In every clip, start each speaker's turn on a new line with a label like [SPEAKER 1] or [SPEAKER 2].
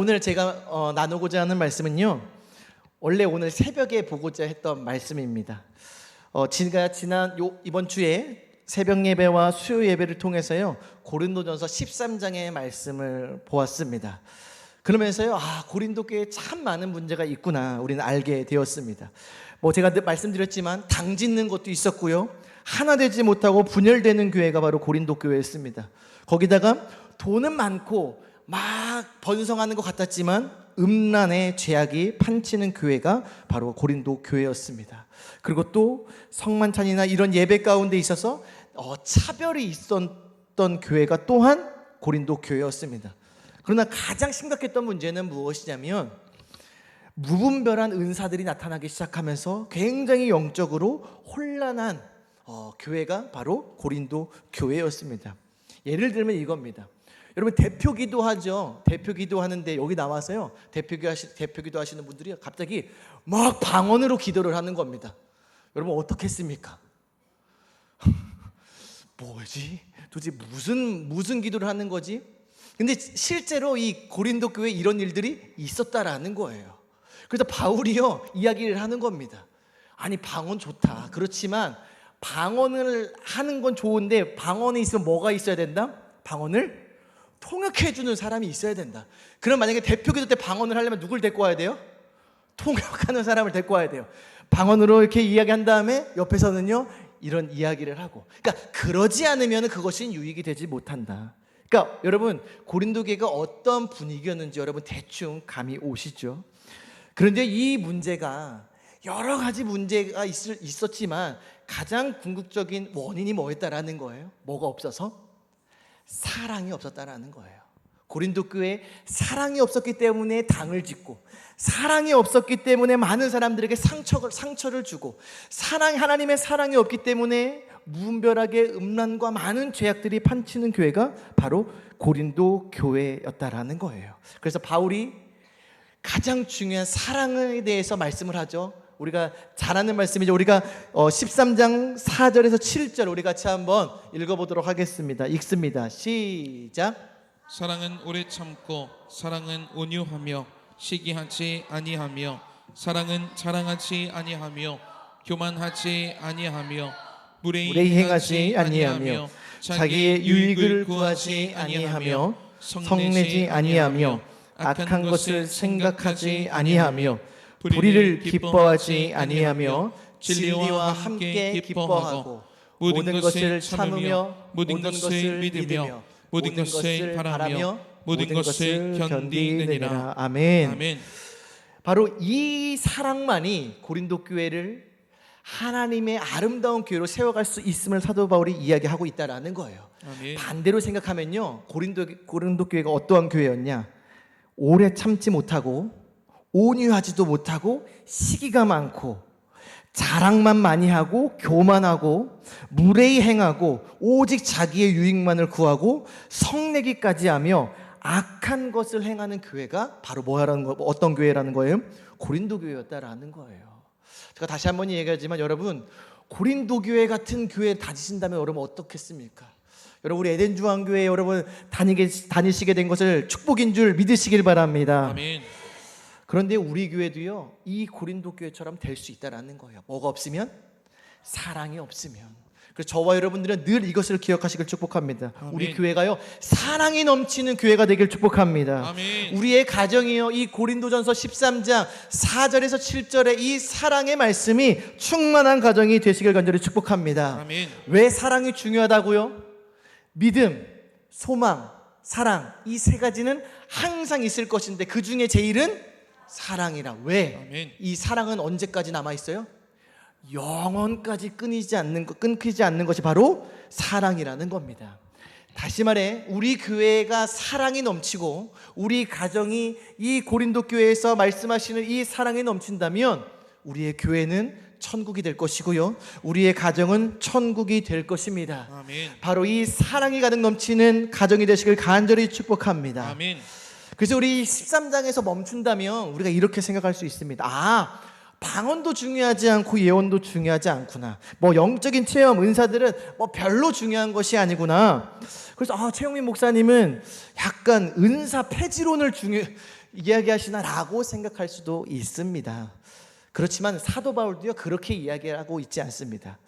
[SPEAKER 1] 오늘 제가 나누고자 하는 말씀은요, 원래 오늘 새벽에 보고자 했던 말씀입니다. 제가 이번 주에 새벽 예배와 수요 예배를 통해서요, 고린도전서 13장의 말씀을 보았습니다. 그러면서요, 고린도 교회에 참 많은 문제가 있구나 우리는 알게 되었습니다. 제가 말씀드렸지만 당 짓는 것도 있었고요, 하나 되지 못하고 분열되는 교회가 바로 고린도 교회였습니다. 거기다가 돈은 많고 막 번성하는 것 같았지만 음란의 죄악이 판치는 교회가 바로 고린도 교회였습니다. 그리고 또 성만찬이나 이런 예배 가운데 있어서 차별이 있었던 교회가 또한 고린도 교회였습니다. 그러나 가장 심각했던 문제는 무엇이냐면, 무분별한 은사들이 나타나기 시작하면서 굉장히 영적으로 혼란한 교회가 바로 고린도 교회였습니다. 예를 들면 이겁니다. 여러분, 대표기도 하죠. 대표기도 하는데 여기 나와서요, 대표기도 하시는 분들이 갑자기 막 방언으로 기도를 하는 겁니다. 여러분, 어떻게 했습니까? 뭐지? 도대체 무슨 기도를 하는 거지? 근데 실제로 이 고린도 교회에 이런 일들이 있었다라는 거예요. 그래서 바울이요, 이야기를 하는 겁니다. 아니, 방언 좋다. 그렇지만 방언을 하는 건 좋은데 방언이 있으면 뭐가 있어야 된다? 방언을 통역해주는 사람이 있어야 된다. 그럼 만약에 대표기도 때 방언을 하려면 누굴 데리고 와야 돼요? 통역하는 사람을 데리고 와야 돼요. 방언으로 이렇게 이야기한 다음에 옆에서는요, 이런 이야기를 하고. 그러니까 그러지 않으면 그것이 유익이 되지 못한다. 그러니까 여러분, 고린도 교회가 어떤 분위기였는지 여러분 대충 감이 오시죠? 그런데 이 문제가 여러 가지 문제가 있었지만 가장 궁극적인 원인이 뭐였다라는 거예요? 뭐가 없어서? 사랑이 없었다라는 거예요. 고린도 교회에 사랑이 없었기 때문에 당을 짓고, 사랑이 없었기 때문에 많은 사람들에게 상처를 주고, 하나님의 사랑이 없기 때문에 무분별하게 음란과 많은 죄악들이 판치는 교회가 바로 고린도 교회였다라는 거예요. 그래서 바울이 가장 중요한 사랑에 대해서 말씀을 하죠. 우리가 잘 아는 말씀이죠. 우리가 13장 4절에서 7절 우리 같이 한번 읽어보도록 하겠습니다. 읽습니다. 시작.
[SPEAKER 2] 사랑은 오래 참고, 사랑은 온유하며 시기하지 아니하며, 사랑은 자랑하지 아니하며 교만하지 아니하며 무례히 행하지 아니하며
[SPEAKER 1] 자기의 유익을 구하지 아니하며 성내지 아니하며 악한 것을 생각하지 아니하며 불의를 기뻐하지 아니하며 진리와 함께 기뻐하고 모든 것을 참으며 모든 것을 믿으며 모든 것을 바라며 모든 것을 견디느니라. 아멘.
[SPEAKER 2] 아멘.
[SPEAKER 1] 바로 이 사랑만이 고린도 교회를 하나님의 아름다운 교회로 세워갈 수 있음을 사도 바울이 이야기하고 있다라는 거예요.
[SPEAKER 2] 아멘.
[SPEAKER 1] 반대로 생각하면요, 고린도 교회가 어떠한 교회였냐? 오래 참지 못하고 온유하지도 못하고 시기가 많고 자랑만 많이 하고 교만하고 무례히 행하고 오직 자기의 유익만을 구하고 성내기까지 하며 악한 것을 행하는 교회가 바로 어떤 교회라는 거예요? 고린도 교회였다라는 거예요. 제가 다시 한번 얘기하지만 여러분, 고린도 교회 같은 교회 다니신다면 여러분 어떻겠습니까? 여러분, 우리 에덴 중앙교회 여러분 다니시게 된 것을 축복인 줄 믿으시길 바랍니다.
[SPEAKER 2] 아멘.
[SPEAKER 1] 그런데 우리 교회도요, 이 고린도 교회처럼 될 수 있다라는 거예요. 뭐가 없으면? 사랑이 없으면. 그래서 저와 여러분들은 늘 이것을 기억하시길 축복합니다.
[SPEAKER 2] 아멘.
[SPEAKER 1] 우리 교회가요, 사랑이 넘치는 교회가 되길 축복합니다.
[SPEAKER 2] 아멘.
[SPEAKER 1] 우리의 가정이요, 이 고린도전서 13장 4절에서 7절의 이 사랑의 말씀이 충만한 가정이 되시길 간절히 축복합니다.
[SPEAKER 2] 아멘.
[SPEAKER 1] 왜 사랑이 중요하다고요? 믿음, 소망, 사랑, 이 세 가지는 항상 있을 것인데 그 중에 제일은 사랑이라. 왜?
[SPEAKER 2] 아멘.
[SPEAKER 1] 이 사랑은 언제까지 남아있어요? 영원까지 끊이지 않는 것이 바로 사랑이라는 겁니다. 다시 말해, 우리 교회가 사랑이 넘치고 우리 가정이 이 고린도 교회에서 말씀하시는 이 사랑이 넘친다면 우리의 교회는 천국이 될 것이고요, 우리의 가정은 천국이 될 것입니다.
[SPEAKER 2] 아멘.
[SPEAKER 1] 바로 이 사랑이 가득 넘치는 가정이 되시길 간절히 축복합니다.
[SPEAKER 2] 아멘.
[SPEAKER 1] 그래서 우리 13장에서 멈춘다면 우리가 이렇게 생각할 수 있습니다. 방언도 중요하지 않고 예언도 중요하지 않구나. 영적인 체험, 은사들은 별로 중요한 것이 아니구나. 그래서 최영민 목사님은 약간 은사 폐지론을 이야기하시나라고 생각할 수도 있습니다. 그렇지만 사도 바울도요 그렇게 이야기하고 있지 않습니다.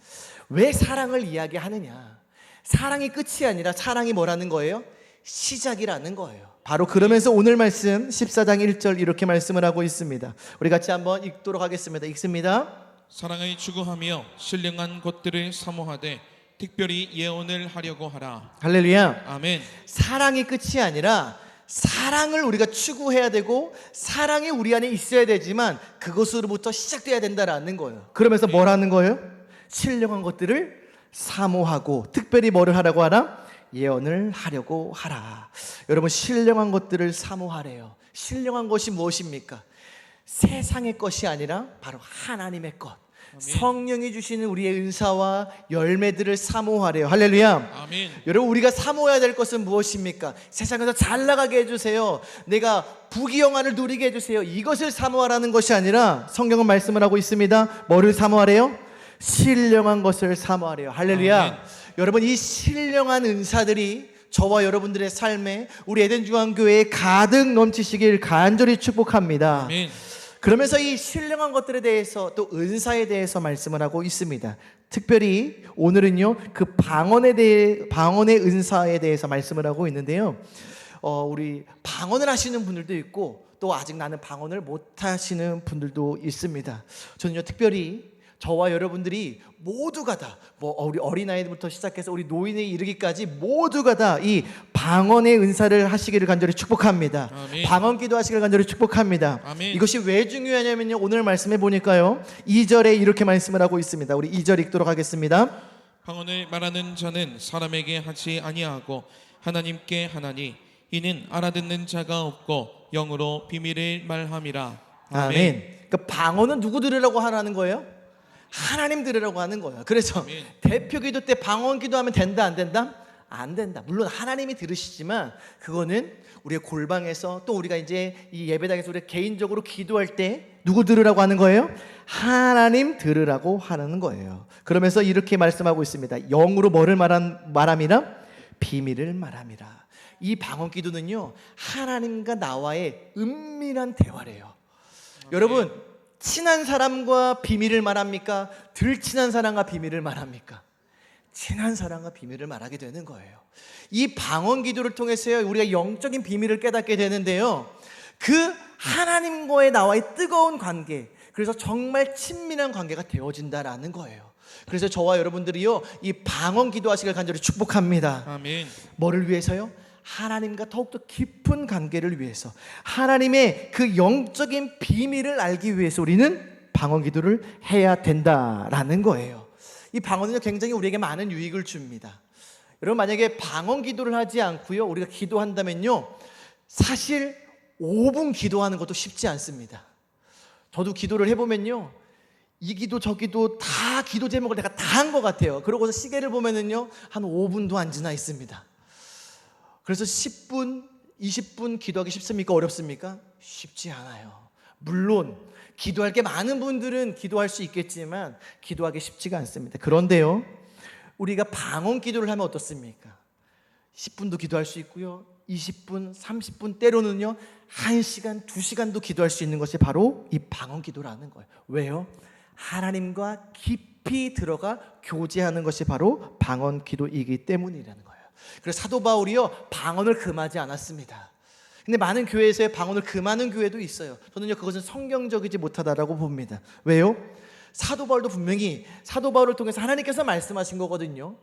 [SPEAKER 1] 왜 사랑을 이야기하느냐? 사랑이 끝이 아니라 사랑이 뭐라는 거예요? 시작이라는 거예요. 바로 그러면서 오늘 말씀 14장 1절 이렇게 말씀을 하고 있습니다. 우리 같이 한번 읽도록 하겠습니다. 읽습니다.
[SPEAKER 2] 사랑을 추구하며 신령한 것들을 사모하되 특별히 예언을 하려고 하라.
[SPEAKER 1] 할렐루야.
[SPEAKER 2] 아멘.
[SPEAKER 1] 사랑이 끝이 아니라 사랑을 우리가 추구해야 되고 사랑이 우리 안에 있어야 되지만 그것으로부터 시작돼야 된다라는 거예요. 그러면서 뭘 하는 거예요? 신령한 것들을 사모하고 특별히 뭐를 하라고 하라? 예언을 하려고 하라. 여러분 신령한 것들을 사모하래요. 신령한 것이 무엇입니까? 세상의 것이 아니라 바로 하나님의 것. 성령이 주시는 우리의 은사와 열매들을 사모하래요. 할렐루야.
[SPEAKER 2] 아멘.
[SPEAKER 1] 여러분 우리가 사모해야 될 것은 무엇입니까? 세상에서 잘 나가게 해주세요. 내가 부귀영화를 누리게 해주세요. 이것을 사모하라는 것이 아니라 성경은 말씀을 하고 있습니다. 뭐를 사모하래요? 신령한 것을 사모하래요. 할렐루야.
[SPEAKER 2] 아멘.
[SPEAKER 1] 여러분 이 신령한 은사들이 저와 여러분들의 삶에 우리 에덴중앙교회에 가득 넘치시길 간절히 축복합니다.
[SPEAKER 2] 아멘.
[SPEAKER 1] 그러면서 이 신령한 것들에 대해서 또 은사에 대해서 말씀을 하고 있습니다. 특별히 오늘은요 그 방언의 은사에 대해서 말씀을 하고 있는데요. 우리 방언을 하시는 분들도 있고 또 아직 나는 방언을 못 하시는 분들도 있습니다. 저는요 특별히 저와 여러분들이 모두가 다 우리 어린아이부터 시작해서 우리 노인에 이르기까지 모두가 다 이 방언의 은사를 하시기를 간절히 축복합니다.
[SPEAKER 2] 아멘.
[SPEAKER 1] 방언 기도하시기를 간절히 축복합니다.
[SPEAKER 2] 아멘.
[SPEAKER 1] 이것이 왜 중요하냐면요 오늘 말씀해 보니까요 2절에 이렇게 말씀을 하고 있습니다. 우리 2절 읽도록 하겠습니다.
[SPEAKER 2] 방언을 말하는 자는 사람에게 하지 아니하고 하나님께 하나니 이는 알아듣는 자가 없고 영으로 비밀을 말함이라.
[SPEAKER 1] 아멘. 그 방언은 누구 들으라고 하라는 거예요? 하나님 들으라고 하는 거예요. 그래서
[SPEAKER 2] 아멘.
[SPEAKER 1] 대표 기도 때 방언 기도하면 된다 안 된다? 안 된다. 물론 하나님이 들으시지만 그거는 우리의 골방에서 또 우리가 이제 이 예배당에서 우리가 개인적으로 기도할 때 누구 들으라고 하는 거예요? 하나님 들으라고 하는 거예요. 그러면서 이렇게 말씀하고 있습니다. 영으로 뭐를 말함이라? 비밀을 말함이라. 이 방언 기도는요 하나님과 나와의 은밀한 대화래요. 여러분 친한 사람과 비밀을 말합니까? 덜 친한 사람과 비밀을 말합니까? 친한 사람과 비밀을 말하게 되는 거예요. 이 방언 기도를 통해서요 우리가 영적인 비밀을 깨닫게 되는데요 그 하나님과의 나와의 뜨거운 관계, 그래서 정말 친밀한 관계가 되어진다라는 거예요. 그래서 저와 여러분들이요 이 방언 기도하시길 간절히 축복합니다.
[SPEAKER 2] 아멘.
[SPEAKER 1] 뭐를 위해서요? 하나님과 더욱더 깊은 관계를 위해서, 하나님의 그 영적인 비밀을 알기 위해서 우리는 방언 기도를 해야 된다라는 거예요. 이 방언은요 굉장히 우리에게 많은 유익을 줍니다. 여러분 만약에 방언 기도를 하지 않고요 우리가 기도한다면요 사실 5분 기도하는 것도 쉽지 않습니다. 저도 기도를 해보면요 이 기도 저 기도 다 기도 제목을 내가 다 한 것 같아요. 그러고서 시계를 보면은요 한 5분도 안 지나 있습니다. 그래서 10분, 20분 기도하기 쉽습니까? 어렵습니까? 쉽지 않아요. 물론 기도할 게 많은 분들은 기도할 수 있겠지만 기도하기 쉽지가 않습니다. 그런데요 우리가 방언 기도를 하면 어떻습니까? 10분도 기도할 수 있고요 20분, 30분, 때로는요 1시간, 2시간도 기도할 수 있는 것이 바로 이 방언 기도라는 거예요. 왜요? 하나님과 깊이 들어가 교제하는 것이 바로 방언 기도이기 때문이라는 거예요. 그래서 사도 바울이요 방언을 금하지 않았습니다. 근데 많은 교회에서의 방언을 금하는 교회도 있어요. 저는요 그것은 성경적이지 못하다라고 봅니다. 왜요? 사도 바울도 분명히 사도 바울을 통해서 하나님께서 말씀하신 거거든요.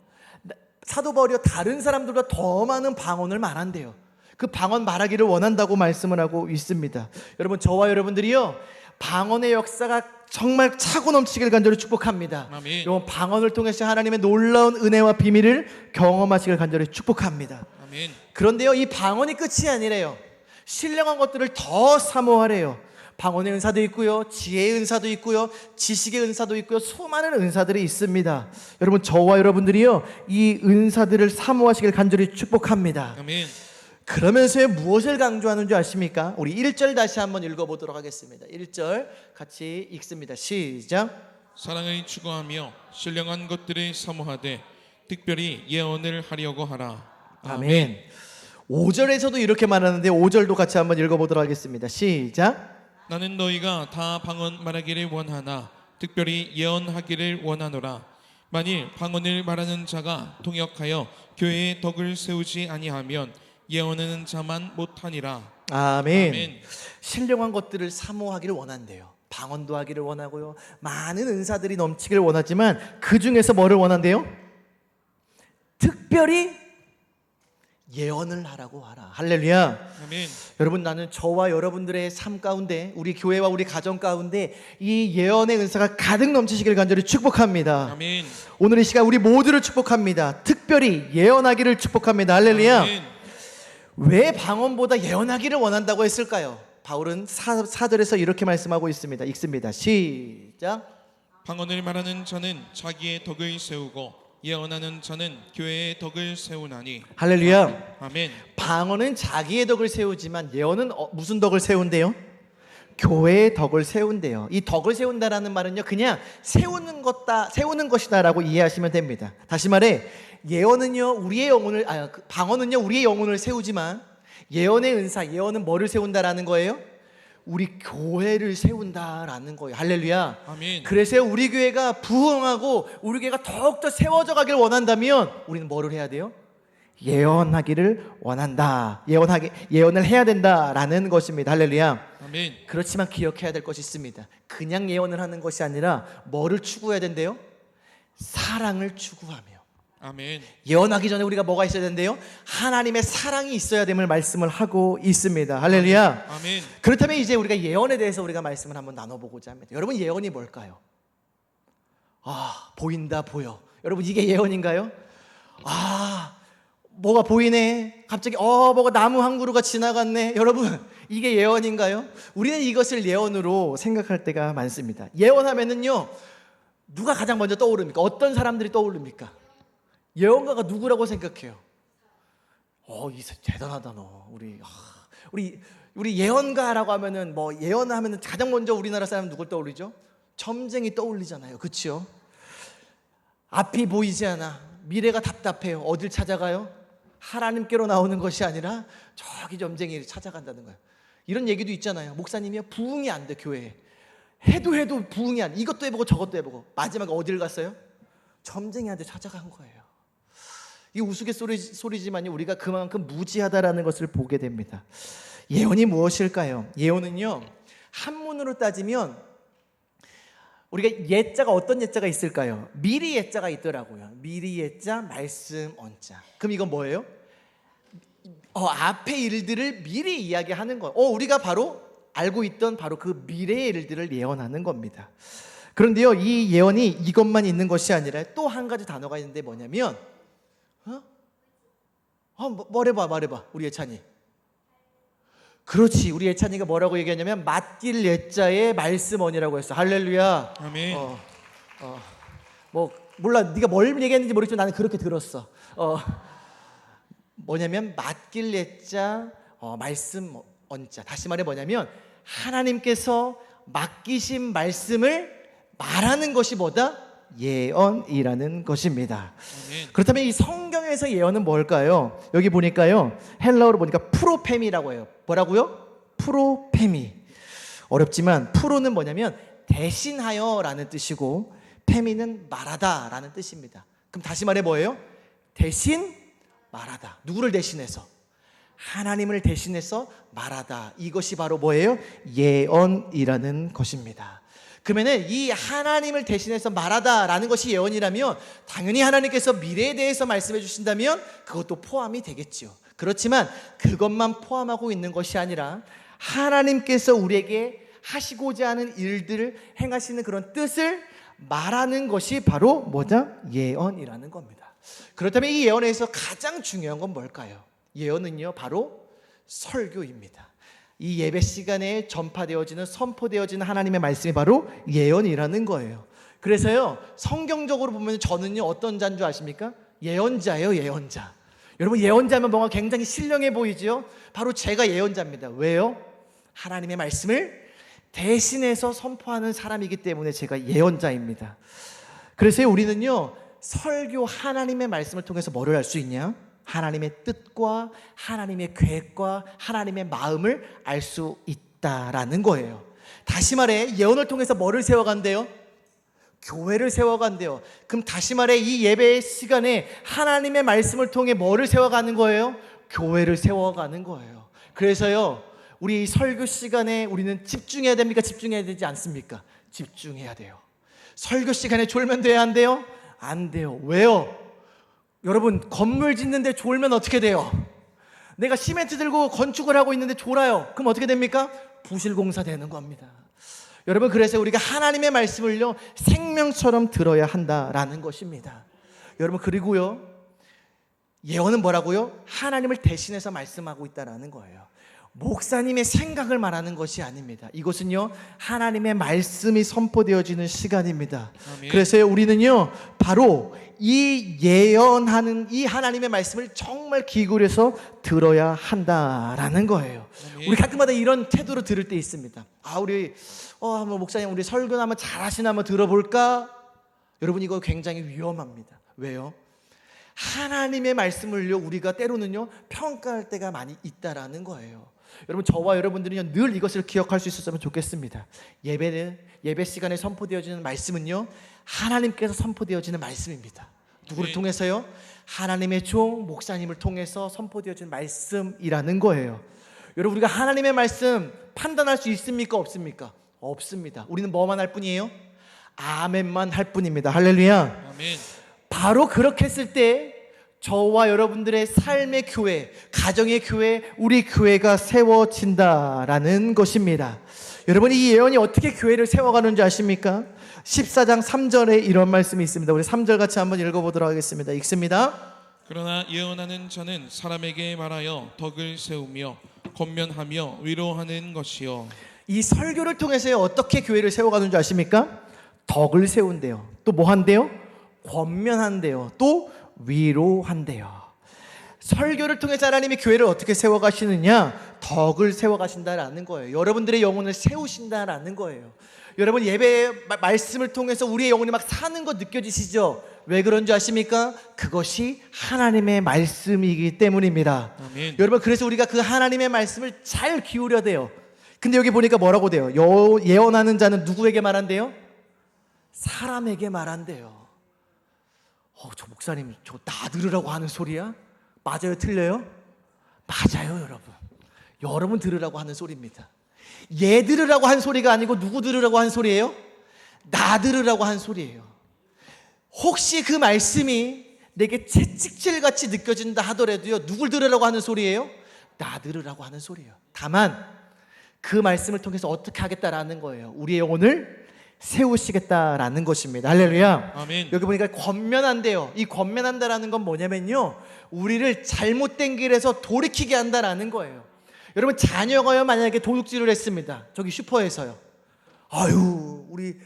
[SPEAKER 1] 사도 바울이요 다른 사람들보다 더 많은 방언을 말한대요. 그 방언 말하기를 원한다고 말씀을 하고 있습니다. 여러분 저와 여러분들이요 방언의 역사가 정말 차고 넘치길 간절히 축복합니다.
[SPEAKER 2] 아멘.
[SPEAKER 1] 여러분 방언을 통해서 하나님의 놀라운 은혜와 비밀을 경험하시길 간절히 축복합니다.
[SPEAKER 2] 아멘.
[SPEAKER 1] 그런데요 이 방언이 끝이 아니래요. 신령한 것들을 더 사모하래요. 방언의 은사도 있고요 지혜의 은사도 있고요 지식의 은사도 있고요 수많은 은사들이 있습니다. 여러분 저와 여러분들이요 이 은사들을 사모하시길 간절히 축복합니다.
[SPEAKER 2] 아멘.
[SPEAKER 1] 그러면서 무엇을 강조하는 줄 아십니까? 우리 1절 다시 한번 읽어보도록 하겠습니다. 1절 같이 읽습니다. 시작.
[SPEAKER 2] 사랑을 추구하며 신령한 것들을 사모하되 특별히 예언을 하려고 하라.
[SPEAKER 1] 아멘. 5절에서도 이렇게 말하는데 5절도 같이 한번 읽어보도록 하겠습니다. 시작.
[SPEAKER 2] 나는 너희가 다 방언 말하기를 원하나 특별히 예언하기를 원하노라. 만일 방언을 말하는 자가 통역하여 교회의 덕을 세우지 아니하면 예언하는 자만 못하니라.
[SPEAKER 1] 아멘.
[SPEAKER 2] 아멘.
[SPEAKER 1] 신령한 것들을 사모하기를 원한대요. 방언도 하기를 원하고요. 많은 은사들이 넘치기를 원하지만 그 중에서 뭐를 원한대요? 특별히 예언을 하라고 하라. 할렐루야.
[SPEAKER 2] 아멘.
[SPEAKER 1] 여러분, 나는 저와 여러분들의 삶 가운데, 우리 교회와 우리 가정 가운데 이 예언의 은사가 가득 넘치시길 간절히 축복합니다.
[SPEAKER 2] 아멘.
[SPEAKER 1] 오늘 이 시간 우리 모두를 축복합니다. 특별히 예언하기를 축복합니다. 할렐루야.
[SPEAKER 2] 아멘.
[SPEAKER 1] 왜 방언보다 예언하기를 원한다고 했을까요? 바울은 4절에서 이렇게 말씀하고 있습니다. 읽습니다. 시작.
[SPEAKER 2] 방언을 말하는 자는 자기의 덕을 세우고 예언하는 자는 교회의 덕을 세우나니.
[SPEAKER 1] 할렐루야.
[SPEAKER 2] 아멘.
[SPEAKER 1] 방언은 자기의 덕을 세우지만 예언은 무슨 덕을 세운대요? 교회의 덕을 세운대요. 이 덕을 세운다라는 말은요, 그냥 세우는 것이다라고 이해하시면 됩니다. 다시 말해, 예언은요 우리의 영혼을 방언은요 우리의 영혼을 세우지만 예언의 은사, 예언은 뭐를 세운다라는 거예요? 우리 교회를 세운다라는 거예요. 할렐루야.
[SPEAKER 2] 아멘.
[SPEAKER 1] 그래서 우리 교회가 부흥하고 우리 교회가 더욱더 세워져 가길 원한다면 우리는 뭐를 해야 돼요? 예언하기를 원한다. 예언을 해야 된다라는 것입니다. 할렐루야.
[SPEAKER 2] 아멘.
[SPEAKER 1] 그렇지만 기억해야 될 것이 있습니다. 그냥 예언을 하는 것이 아니라 뭐를 추구해야 된대요? 사랑을 추구하며.
[SPEAKER 2] 아멘.
[SPEAKER 1] 예언하기 전에 우리가 뭐가 있어야 된대요? 하나님의 사랑이 있어야 됨을 말씀을 하고 있습니다. 할렐루야.
[SPEAKER 2] 아멘.
[SPEAKER 1] 그렇다면 이제 우리가 예언에 대해서 우리가 말씀을 한번 나눠보고자 합니다. 여러분, 예언이 뭘까요? 보인다, 보여. 여러분, 이게 예언인가요? 뭐가 보이네. 갑자기 뭐가 나무 한 그루가 지나갔네. 여러분, 이게 예언인가요? 우리는 이것을 예언으로 생각할 때가 많습니다. 예언하면은요, 누가 가장 먼저 떠오릅니까? 어떤 사람들이 떠오릅니까? 예언가가 누구라고 생각해요? 대단하다 너. 우리 예언가라고 하면은 예언하면은 가장 먼저 우리나라 사람 누굴 떠올리죠? 점쟁이 떠올리잖아요. 그렇죠? 앞이 보이지 않아. 미래가 답답해요. 어딜 찾아가요? 하나님께로 나오는 것이 아니라 저기 점쟁이를 찾아간다는 거예요. 이런 얘기도 있잖아요. 목사님이요, 부흥이 안 돼, 교회에. 해도 부흥이 안 돼. 이것도 해보고 저것도 해보고 마지막에 어딜 갔어요? 점쟁이한테 찾아간 거예요. 이 우스갯소리지만요, 우리가 그만큼 무지하다라는 것을 보게 됩니다. 예언이 무엇일까요? 예언은요, 한문으로 따지면 우리가 예자가 어떤 예자가 있을까요? 미리 예자가 있더라고요. 미리 예자, 말씀 언자. 그럼 이건 뭐예요? 앞의 일들을 미리 이야기하는 거예요. 우리가 바로 알고 있던 바로 그 미래의 일들을 예언하는 겁니다. 그런데요, 이 예언이 이것만 있는 것이 아니라 또 한 가지 단어가 있는데 뭐냐면 말해봐 우리 예찬이. 그렇지, 우리 예찬이가 뭐라고 얘기하냐면 맡길 예자의 말씀언이라고 했어. 할렐루야.
[SPEAKER 2] 아멘.
[SPEAKER 1] 몰라, 네가 뭘 얘기했는지 모르겠지만 나는 그렇게 들었어. 뭐냐면 맡길 예자, 말씀 언자. 다시 말해 뭐냐면 하나님께서 맡기신 말씀을 말하는 것이 뭐다? 예언이라는 것입니다.
[SPEAKER 2] 아멘.
[SPEAKER 1] 그렇다면 이 성경에서 예언은 뭘까요? 여기 보니까요, 헬라어로 보니까 프로페미라고 해요. 뭐라고요? 프로페미. 어렵지만 프로는 뭐냐면 대신하여라는 뜻이고 페미는 말하다라는 뜻입니다. 그럼 다시 말해 뭐예요? 대신 말하다. 누구를 대신해서? 하나님을 대신해서 말하다. 이것이 바로 뭐예요? 예언이라는 것입니다. 그러면은 이 하나님을 대신해서 말하다라는 것이 예언이라면 당연히 하나님께서 미래에 대해서 말씀해 주신다면 그것도 포함이 되겠지요. 그렇지만 그것만 포함하고 있는 것이 아니라 하나님께서 우리에게 하시고자 하는 일들을 행하시는 그런 뜻을 말하는 것이 바로 뭐죠? 예언이라는 겁니다. 그렇다면 이 예언에서 가장 중요한 건 뭘까요? 예언은요, 바로 설교입니다. 이 예배 시간에 전파되어지는, 선포되어지는 하나님의 말씀이 바로 예언이라는 거예요. 그래서요, 성경적으로 보면 저는요, 어떤 자인 줄 아십니까? 예언자예요, 예언자. 여러분, 예언자면 뭔가 굉장히 신령해 보이죠? 바로 제가 예언자입니다. 왜요? 하나님의 말씀을 대신해서 선포하는 사람이기 때문에 제가 예언자입니다. 그래서 우리는요, 설교, 하나님의 말씀을 통해서 뭐를 할 수 있냐? 하나님의 뜻과 하나님의 계획과 하나님의 마음을 알 수 있다라는 거예요. 다시 말해 예언을 통해서 뭐를 세워간대요? 교회를 세워간대요. 그럼 다시 말해 이 예배 시간에 하나님의 말씀을 통해 뭐를 세워가는 거예요? 교회를 세워가는 거예요. 그래서요 우리 설교 시간에 우리는 집중해야 됩니까? 집중해야 되지 않습니까? 집중해야 돼요. 설교 시간에 졸면 돼야 안 돼요? 안 돼요. 왜요? 여러분 건물 짓는데 졸면 어떻게 돼요? 내가 시멘트 들고 건축을 하고 있는데 졸아요. 그럼 어떻게 됩니까? 부실공사 되는 겁니다. 여러분 그래서 우리가 하나님의 말씀을요 생명처럼 들어야 한다라는 것입니다. 여러분 그리고요 예언은 뭐라고요? 하나님을 대신해서 말씀하고 있다라는 거예요. 목사님의 생각을 말하는 것이 아닙니다. 이것은요 하나님의 말씀이 선포되어지는 시간입니다.
[SPEAKER 2] 아멘.
[SPEAKER 1] 그래서 우리는요 바로 이 예언하는 이 하나님의 말씀을 정말 귀 기울여서 들어야 한다라는 거예요.
[SPEAKER 2] 아멘.
[SPEAKER 1] 우리 가끔마다 이런 태도로 들을 때 있습니다. 우리 한번 목사님 우리 설교나 한번 잘하시나 한번 들어볼까? 여러분 이거 굉장히 위험합니다. 왜요? 하나님의 말씀을요 우리가 때로는요 평가할 때가 많이 있다라는 거예요. 여러분 저와 여러분들은요 늘 이것을 기억할 수 있었으면 좋겠습니다. 예배 시간에 선포되어지는 말씀은요 하나님께서 선포되어지는 말씀입니다. 누구를 통해서요? 하나님의 종 목사님을 통해서 선포되어지는 말씀이라는 거예요. 여러분 우리가 하나님의 말씀 판단할 수 있습니까? 없습니까? 없습니다. 우리는 뭐만 할 뿐이에요? 아멘만 할 뿐입니다. 할렐루야.
[SPEAKER 2] 아멘.
[SPEAKER 1] 바로 그렇게 했을 때 저와 여러분들의 삶의 교회, 가정의 교회, 우리 교회가 세워진다라는 것입니다. 여러분 이 예언이 어떻게 교회를 세워가는지 아십니까? 14장 3절에 이런 말씀이 있습니다. 우리 3절 같이 한번 읽어보도록 하겠습니다. 읽습니다.
[SPEAKER 2] 그러나 예언하는 자는 사람에게 말하여 덕을 세우며 권면하며 위로하는 것이요.
[SPEAKER 1] 이 설교를 통해서 어떻게 교회를 세워가는지 아십니까? 덕을 세운대요. 또 뭐 한대요? 권면한대요. 또 위로한대요. 설교를 통해서 하나님이 교회를 어떻게 세워가시느냐? 덕을 세워가신다라는 거예요. 여러분들의 영혼을 세우신다라는 거예요. 여러분 예배 말씀을 통해서 우리의 영혼이 막 사는 거 느껴지시죠? 왜 그런 줄 아십니까? 그것이 하나님의 말씀이기 때문입니다.
[SPEAKER 2] 아멘.
[SPEAKER 1] 여러분 그래서 우리가 그 하나님의 말씀을 잘 기울여야 돼요. 근데 여기 보니까 뭐라고 돼요? 예언하는 자는 누구에게 말한대요? 사람에게 말한대요. 저 목사님 저 나 들으라고 하는 소리야? 맞아요? 틀려요? 맞아요 여러분. 여러분 들으라고 하는 소리입니다. 얘 들으라고 한 소리가 아니고 누구 들으라고 한 소리예요? 나 들으라고 한 소리예요. 혹시 그 말씀이 내게 채찍질같이 느껴진다 하더라도요 누굴 들으라고 하는 소리예요? 나 들으라고 하는 소리예요. 다만 그 말씀을 통해서 어떻게 하겠다라는 거예요. 우리의 영혼을 세우시겠다라는 것입니다. 할렐루야.
[SPEAKER 2] 아멘.
[SPEAKER 1] 여기 보니까 권면한대요. 이 권면한다라는 건 뭐냐면요 우리를 잘못된 길에서 돌이키게 한다라는 거예요. 여러분 자녀가요 만약에 도둑질을 했습니다. 저기 슈퍼에서요. 우리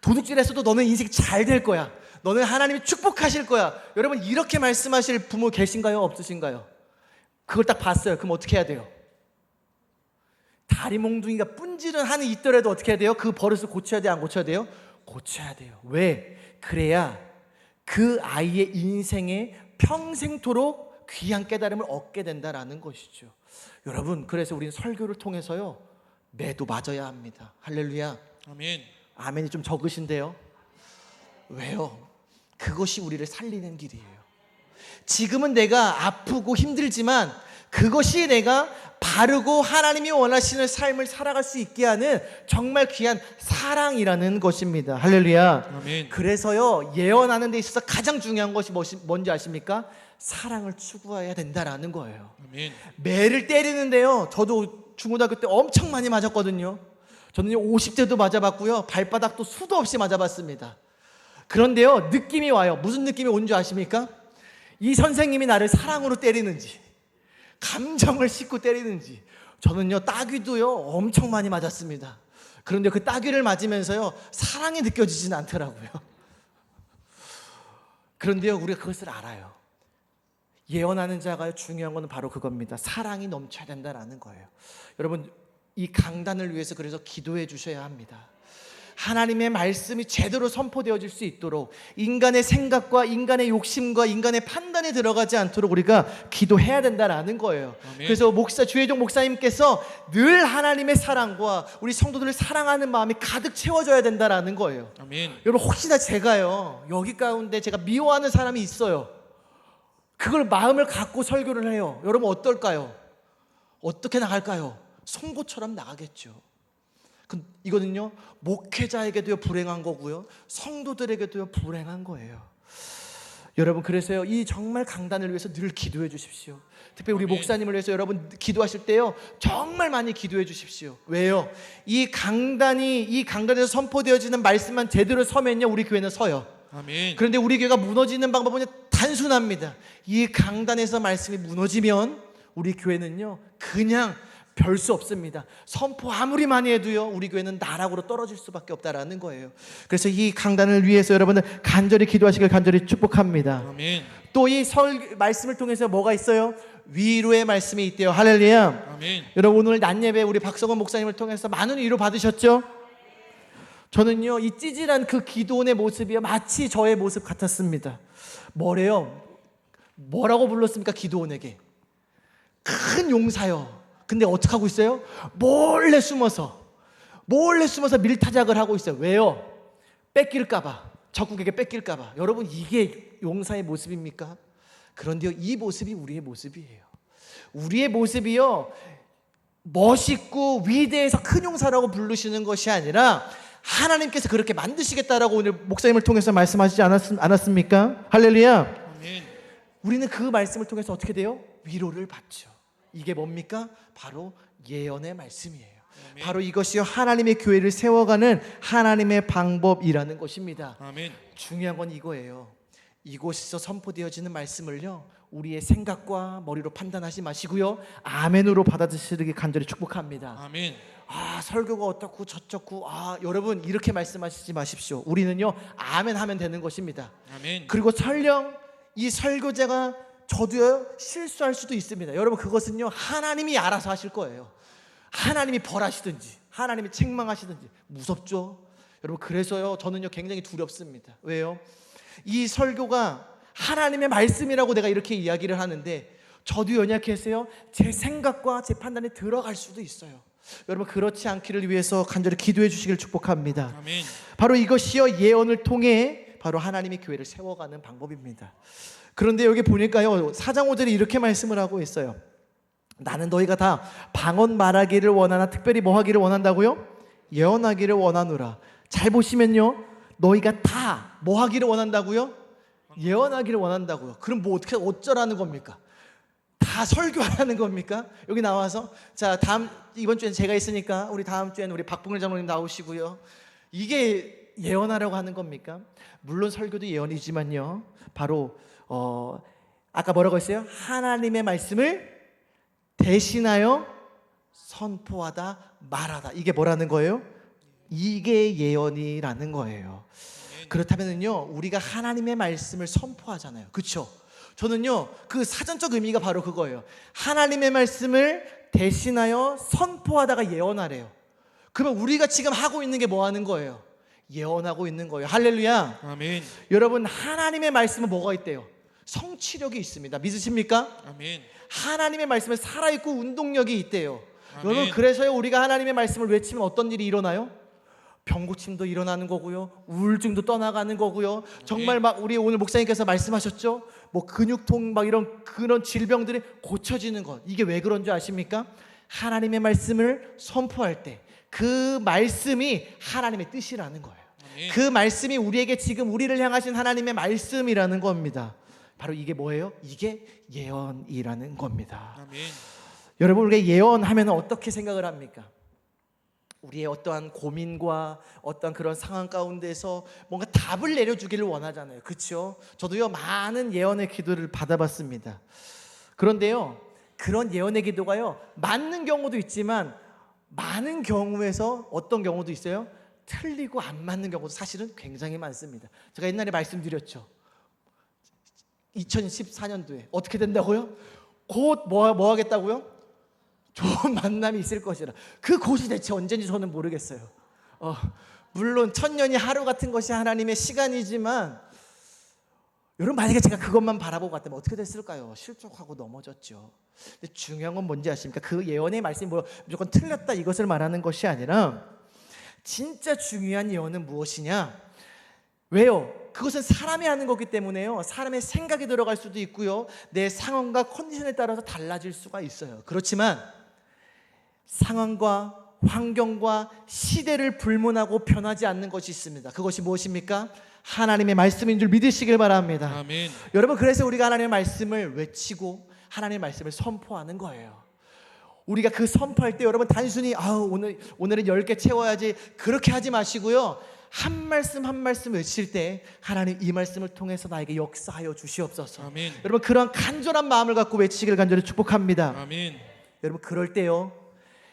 [SPEAKER 1] 도둑질했어도 너는 인생 잘 될 거야. 너는 하나님이 축복하실 거야. 여러분 이렇게 말씀하실 부모 계신가요? 없으신가요? 그걸 딱 봤어요. 그럼 어떻게 해야 돼요? 다리 몽둥이가 뿐지른 한이 있더라도 어떻게 해야 돼요? 그 버릇을 고쳐야 돼요? 안 고쳐야 돼요? 고쳐야 돼요. 왜? 그래야 그 아이의 인생에 평생토록 귀한 깨달음을 얻게 된다라는 것이죠. 여러분 그래서 우리는 설교를 통해서요 매도 맞아야 합니다. 할렐루야.
[SPEAKER 2] 아멘.
[SPEAKER 1] 아멘이 좀 적으신데요. 왜요? 그것이 우리를 살리는 길이에요. 지금은 내가 아프고 힘들지만 그것이 내가 바르고 하나님이 원하시는 삶을 살아갈 수 있게 하는 정말 귀한 사랑이라는 것입니다. 할렐루야.
[SPEAKER 2] 아멘.
[SPEAKER 1] 그래서요 예언하는 데 있어서 가장 중요한 것이 뭔지 아십니까? 사랑을 추구해야 된다라는 거예요.
[SPEAKER 2] 아멘.
[SPEAKER 1] 매를 때리는데요 저도 중고등학교 때 엄청 많이 맞았거든요. 저는 50대도 맞아봤고요 발바닥도 수도 없이 맞아봤습니다. 그런데요 느낌이 와요. 무슨 느낌이 온 줄 아십니까? 이 선생님이 나를 사랑으로 때리는지 감정을 싣고 때리는지. 저는요 따귀도요 엄청 많이 맞았습니다. 그런데 그 따귀를 맞으면서요 사랑이 느껴지진 않더라고요. 그런데요 우리가 그것을 알아요. 예언하는 자가 중요한 건 바로 그겁니다. 사랑이 넘쳐야 된다라는 거예요. 여러분 이 강단을 위해서 그래서 기도해 주셔야 합니다. 하나님의 말씀이 제대로 선포되어질 수 있도록 인간의 생각과 인간의 욕심과 인간의 판단에 들어가지 않도록 우리가 기도해야 된다라는 거예요.
[SPEAKER 2] 아멘.
[SPEAKER 1] 그래서 주혜종 목사님께서 늘 하나님의 사랑과 우리 성도들을 사랑하는 마음이 가득 채워져야 된다라는 거예요.
[SPEAKER 2] 아멘.
[SPEAKER 1] 여러분, 혹시나 제가요 여기 가운데 제가 미워하는 사람이 있어요. 그걸 마음을 갖고 설교를 해요. 여러분 어떨까요? 어떻게 나갈까요? 송곳처럼 나가겠죠. 이거는요 목회자에게도요 불행한 거고요, 성도들에게도요 불행한 거예요. 여러분, 그래서요 이 정말 강단을 위해서 늘 기도해 주십시오. 특별히 우리
[SPEAKER 2] 아멘.
[SPEAKER 1] 목사님을 위해서 여러분 기도하실 때요 정말 많이 기도해 주십시오. 왜요? 이 강단에서 선포되어지는 말씀만 제대로 서면요 우리 교회는 서요.
[SPEAKER 2] 아멘.
[SPEAKER 1] 그런데 우리 교회가 무너지는 방법은 단순합니다. 이 강단에서 말씀이 무너지면 우리 교회는요 그냥 별 수 없습니다. 선포 아무리 많이 해도요 우리 교회는 나락으로 떨어질 수밖에 없다라는 거예요. 그래서 이 강단을 위해서 여러분들 간절히 기도하시길 간절히 축복합니다.
[SPEAKER 2] 아멘.
[SPEAKER 1] 또 이 말씀을 통해서 뭐가 있어요? 위로의 말씀이 있대요. 할렐루야.
[SPEAKER 2] 아멘.
[SPEAKER 1] 여러분, 오늘 낮 예배 우리 박성원 목사님을 통해서 많은 위로 받으셨죠? 저는요 이 찌질한 그 기도원의 모습이 마치 저의 모습 같았습니다. 뭐래요? 뭐라고 불렀습니까? 기도원에게 큰 용사요. 근데 어떻게 하고 있어요? 몰래 숨어서 밀타작을 하고 있어요. 왜요? 뺏길까봐, 적국에게 뺏길까봐. 여러분, 이게 용사의 모습입니까? 그런데요 이 모습이 우리의 모습이에요. 우리의 모습이요 멋있고 위대해서 큰 용사라고 부르시는 것이 아니라 하나님께서 그렇게 만드시겠다라고 오늘 목사님을 통해서 말씀하시지 않았습니까? 할렐루야.
[SPEAKER 2] 아멘.
[SPEAKER 1] 우리는 그 말씀을 통해서 어떻게 돼요? 위로를 받죠. 이게 뭡니까? 바로 예언의 말씀이에요.
[SPEAKER 2] 아멘.
[SPEAKER 1] 바로 이것이요 하나님의 교회를 세워가는 하나님의 방법이라는 것입니다.
[SPEAKER 2] 아멘.
[SPEAKER 1] 중요한 건 이거예요. 이곳에서 선포되어지는 말씀을요 우리의 생각과 머리로 판단하지 마시고요 아멘으로 받아들이시길 간절히 축복합니다.
[SPEAKER 2] 아멘.
[SPEAKER 1] 설교가 어떻고 저쩌고 여러분 이렇게 말씀하시지 마십시오. 우리는요 아멘 하면 되는 것입니다.
[SPEAKER 2] 아멘.
[SPEAKER 1] 그리고 설령 이 설교자가 저도요 실수할 수도 있습니다. 여러분, 그것은요 하나님이 알아서 하실 거예요. 하나님이 벌하시든지 하나님이 책망하시든지. 무섭죠 여러분. 그래서요 저는요 굉장히 두렵습니다. 왜요? 이 설교가 하나님의 말씀이라고 내가 이렇게 이야기를 하는데 저도 연약해서요 제 생각과 제 판단에 들어갈 수도 있어요. 여러분, 그렇지 않기를 위해서 간절히 기도해 주시길 축복합니다.
[SPEAKER 2] 아멘.
[SPEAKER 1] 바로 이것이요 예언을 통해 바로 하나님의 교회를 세워가는 방법입니다. 그런데 여기 보니까요 4장 5절에 이렇게 말씀을 하고 있어요. 나는 너희가 다 방언 말하기를 원하나, 특별히 뭐 하기를 원한다고요? 예언하기를 원하노라. 잘 보시면요 너희가 다 뭐 하기를 원한다고요? 예언하기를 원한다고요. 그럼 뭐 어떻게 어쩌라는 겁니까? 다 설교하라는 겁니까? 여기 나와서 자 이번 주엔 제가 있으니까 우리 다음 주에는 우리 박봉일 장로님 나오시고요. 이게 예언하라고 하는 겁니까? 물론 설교도 예언이지만요 바로 아까 뭐라고 했어요? 하나님의 말씀을 대신하여 선포하다 말하다. 이게 뭐라는 거예요? 이게 예언이라는 거예요. 그렇다면요 우리가 하나님의 말씀을 선포하잖아요. 그렇죠? 저는요 그 사전적 의미가 바로 그거예요. 하나님의 말씀을 대신하여 선포하다가 예언하래요. 그러면 우리가 지금 하고 있는 게 뭐 하는 거예요? 예언하고 있는 거예요. 할렐루야.
[SPEAKER 2] 아멘.
[SPEAKER 1] 여러분, 하나님의 말씀은 뭐가 있대요? 성취력이 있습니다. 믿으십니까?
[SPEAKER 2] 아멘.
[SPEAKER 1] 하나님의 말씀은 살아있고 운동력이 있대요.
[SPEAKER 2] 아멘.
[SPEAKER 1] 여러분, 그래서요 우리가 하나님의 말씀을 외치면 어떤 일이 일어나요? 병고침도 일어나는 거고요, 우울증도 떠나가는 거고요. 정말 막 우리 오늘 목사님께서 말씀하셨죠? 뭐 근육통 막 그런 질병들이 고쳐지는 것. 이게 왜 그런 줄 아십니까? 하나님의 말씀을 선포할 때 그 말씀이 하나님의 뜻이라는 거예요.
[SPEAKER 2] 아멘.
[SPEAKER 1] 그 말씀이 우리에게 지금 우리를 향하신 하나님의 말씀이라는 겁니다. 바로 이게 뭐예요? 이게 예언이라는 겁니다.
[SPEAKER 2] 아멘.
[SPEAKER 1] 여러분, 우리가 예언하면 어떻게 생각을 합니까? 우리의 어떠한 고민과 어떤 그런 상황 가운데서 뭔가 답을 내려주기를 원하잖아요. 그렇죠? 저도요 많은 예언의 기도를 받아봤습니다. 그런데요 그런 예언의 기도가요 맞는 경우도 있지만 많은 경우에서 어떤 경우도 있어요? 틀리고 안 맞는 경우도 사실은 굉장히 많습니다. 제가 옛날에 말씀드렸죠. 2014년도에 어떻게 된다고요? 곧 뭐 하겠다고요? 좋은 만남이 있을 것이라. 그 곳이 대체 언제인지 저는 모르겠어요. 물론 천년이 하루 같은 것이 하나님의 시간이지만 여러분 만약에 제가 그것만 바라보고 갔다면 어떻게 됐을까요? 실족하고 넘어졌죠. 근데 중요한 건 뭔지 아십니까? 그 예언의 말씀이 무조건 틀렸다 이것을 말하는 것이 아니라 진짜 중요한 예언은 무엇이냐? 왜요? 그것은 사람이 하는 거기 때문에요. 사람의 생각이 들어갈 수도 있고요. 내 상황과 컨디션에 따라서 달라질 수가 있어요. 그렇지만 상황과 환경과 시대를 불문하고 변하지 않는 것이 있습니다. 그것이 무엇입니까? 하나님의 말씀인 줄 믿으시길 바랍니다.
[SPEAKER 2] 아멘.
[SPEAKER 1] 여러분 그래서 우리가 하나님의 말씀을 외치고 하나님의 말씀을 선포하는 거예요. 우리가 그 선포할 때 여러분 단순히 오늘은 10개 채워야지 그렇게 하지 마시고요. 한 말씀 한 말씀 외칠 때 하나님 이 말씀을 통해서 나에게 역사하여 주시옵소서.
[SPEAKER 2] 아멘.
[SPEAKER 1] 여러분 그런 간절한 마음을 갖고 외치기를 간절히 축복합니다.
[SPEAKER 2] 아멘.
[SPEAKER 1] 여러분 그럴 때요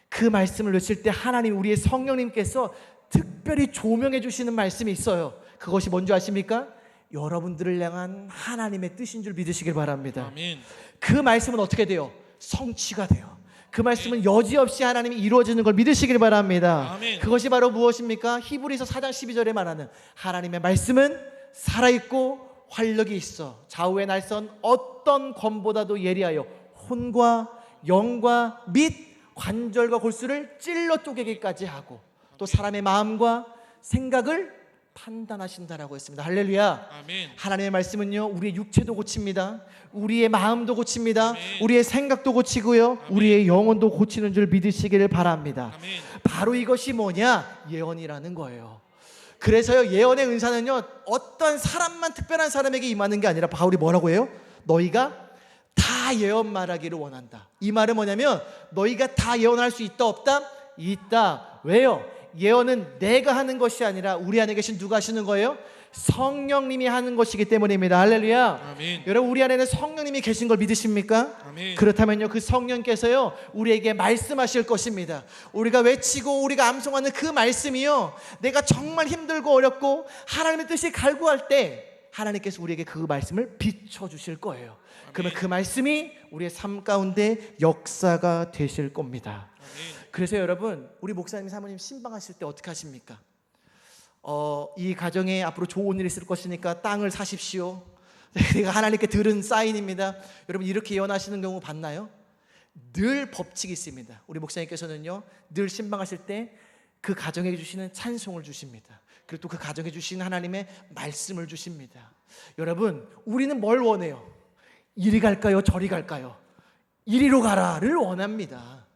[SPEAKER 1] 그 말씀을 외칠 때 하나님 우리의 성령님께서 특별히 조명해 주시는 말씀이 있어요. 그것이 뭔지 아십니까? 여러분들을 향한 하나님의 뜻인 줄 믿으시길 바랍니다.
[SPEAKER 2] 아멘.
[SPEAKER 1] 그 말씀은 어떻게 돼요? 성취가 돼요. 그 말씀은 여지없이 하나님이 이루어지는 걸 믿으시길 바랍니다.
[SPEAKER 2] 아멘.
[SPEAKER 1] 그것이 바로 무엇입니까? 히브리서 4장 12절에 말하는 하나님의 말씀은 살아있고 활력이 있어 좌우의 날선 어떤 검보다도 예리하여 혼과 영과 및 관절과 골수를 찔러 쪼개기까지 하고 또 사람의 마음과 생각을 판단하신다라고 했습니다. 할렐루야.
[SPEAKER 2] 아멘.
[SPEAKER 1] 하나님의 말씀은요 우리의 육체도 고칩니다. 우리의 마음도 고칩니다.
[SPEAKER 2] 아멘.
[SPEAKER 1] 우리의 생각도 고치고요 우리의 영혼도 고치는 줄 믿으시기를 바랍니다.
[SPEAKER 2] 아멘.
[SPEAKER 1] 바로 이것이 뭐냐? 예언이라는 거예요. 그래서요 예언의 은사는요 어떤 사람만 특별한 사람에게 임하는 게 아니라 바울이 뭐라고 해요? 너희가 다 예언 말하기를 원한다. 이 말은 뭐냐면 너희가 다 예언할 수 있다 없다? 있다. 왜요? 예언은 내가 하는 것이 아니라 우리 안에 계신 누가 하시는 거예요? 성령님이 하는 것이기 때문입니다. 할렐루야.
[SPEAKER 2] 아멘.
[SPEAKER 1] 여러분 우리 안에는 성령님이 계신 걸 믿으십니까?
[SPEAKER 2] 아멘.
[SPEAKER 1] 그렇다면요 그 성령께서요 우리에게 말씀하실 것입니다. 우리가 외치고 우리가 암송하는 그 말씀이요 내가 정말 힘들고 어렵고 하나님의 뜻이 갈구할 때 하나님께서 우리에게 그 말씀을 비춰주실 거예요. 그러면 그 말씀이 우리의 삶 가운데 역사가 되실 겁니다.
[SPEAKER 2] 아멘.
[SPEAKER 1] 그래서 여러분 우리 목사님 사모님 신방하실 때 어떻게 하십니까? 이 가정에 앞으로 좋은 일이 있을 것이니까 땅을 사십시오. 내가 하나님께 들은 사인입니다. 여러분 이렇게 예언하시는 경우 봤나요? 늘 법칙이 있습니다. 우리 목사님께서는요 늘 신방하실 때 그 가정에 주시는 찬송을 주십니다. 그리고 또 그 가정에 주시는 하나님의 말씀을 주십니다. 여러분 우리는 뭘 원해요? 이리 갈까요? 저리 갈까요? 이리로 가라를 원합니다.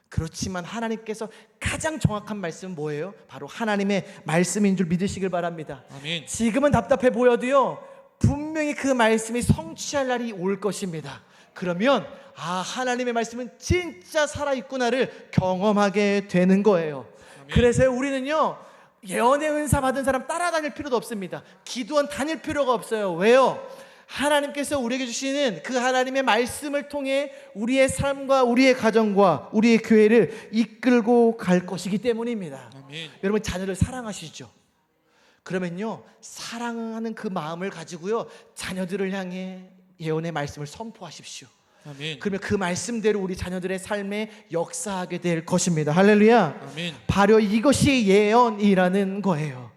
[SPEAKER 1] 그렇지만 하나님께서 가장 정확한 말씀은 뭐예요? 바로 하나님의 말씀인 줄 믿으시길 바랍니다.
[SPEAKER 2] 아멘.
[SPEAKER 1] 지금은 답답해 보여도요 분명히 그 말씀이 성취할 날이 올 것입니다. 그러면 하나님의 말씀은 진짜 살아있구나를 경험하게 되는 거예요.
[SPEAKER 2] 아멘.
[SPEAKER 1] 그래서 우리는요 예언의 은사 받은 사람 따라다닐 필요도 없습니다. 기도원 다닐 필요가 없어요. 왜요? 하나님께서 우리에게 주시는 그 하나님의 말씀을 통해 우리의 삶과 우리의 가정과 우리의 교회를 이끌고 갈 것이기 때문입니다.
[SPEAKER 2] 아멘.
[SPEAKER 1] 여러분 자녀를 사랑하시죠? 그러면요 사랑하는 그 마음을 가지고요 자녀들을 향해 예언의 말씀을 선포하십시오.
[SPEAKER 2] 아멘.
[SPEAKER 1] 그러면 그 말씀대로 우리 자녀들의 삶에 역사하게 될 것입니다. 할렐루야.
[SPEAKER 2] 아멘.
[SPEAKER 1] 바로 이것이 예언이라는 거예요.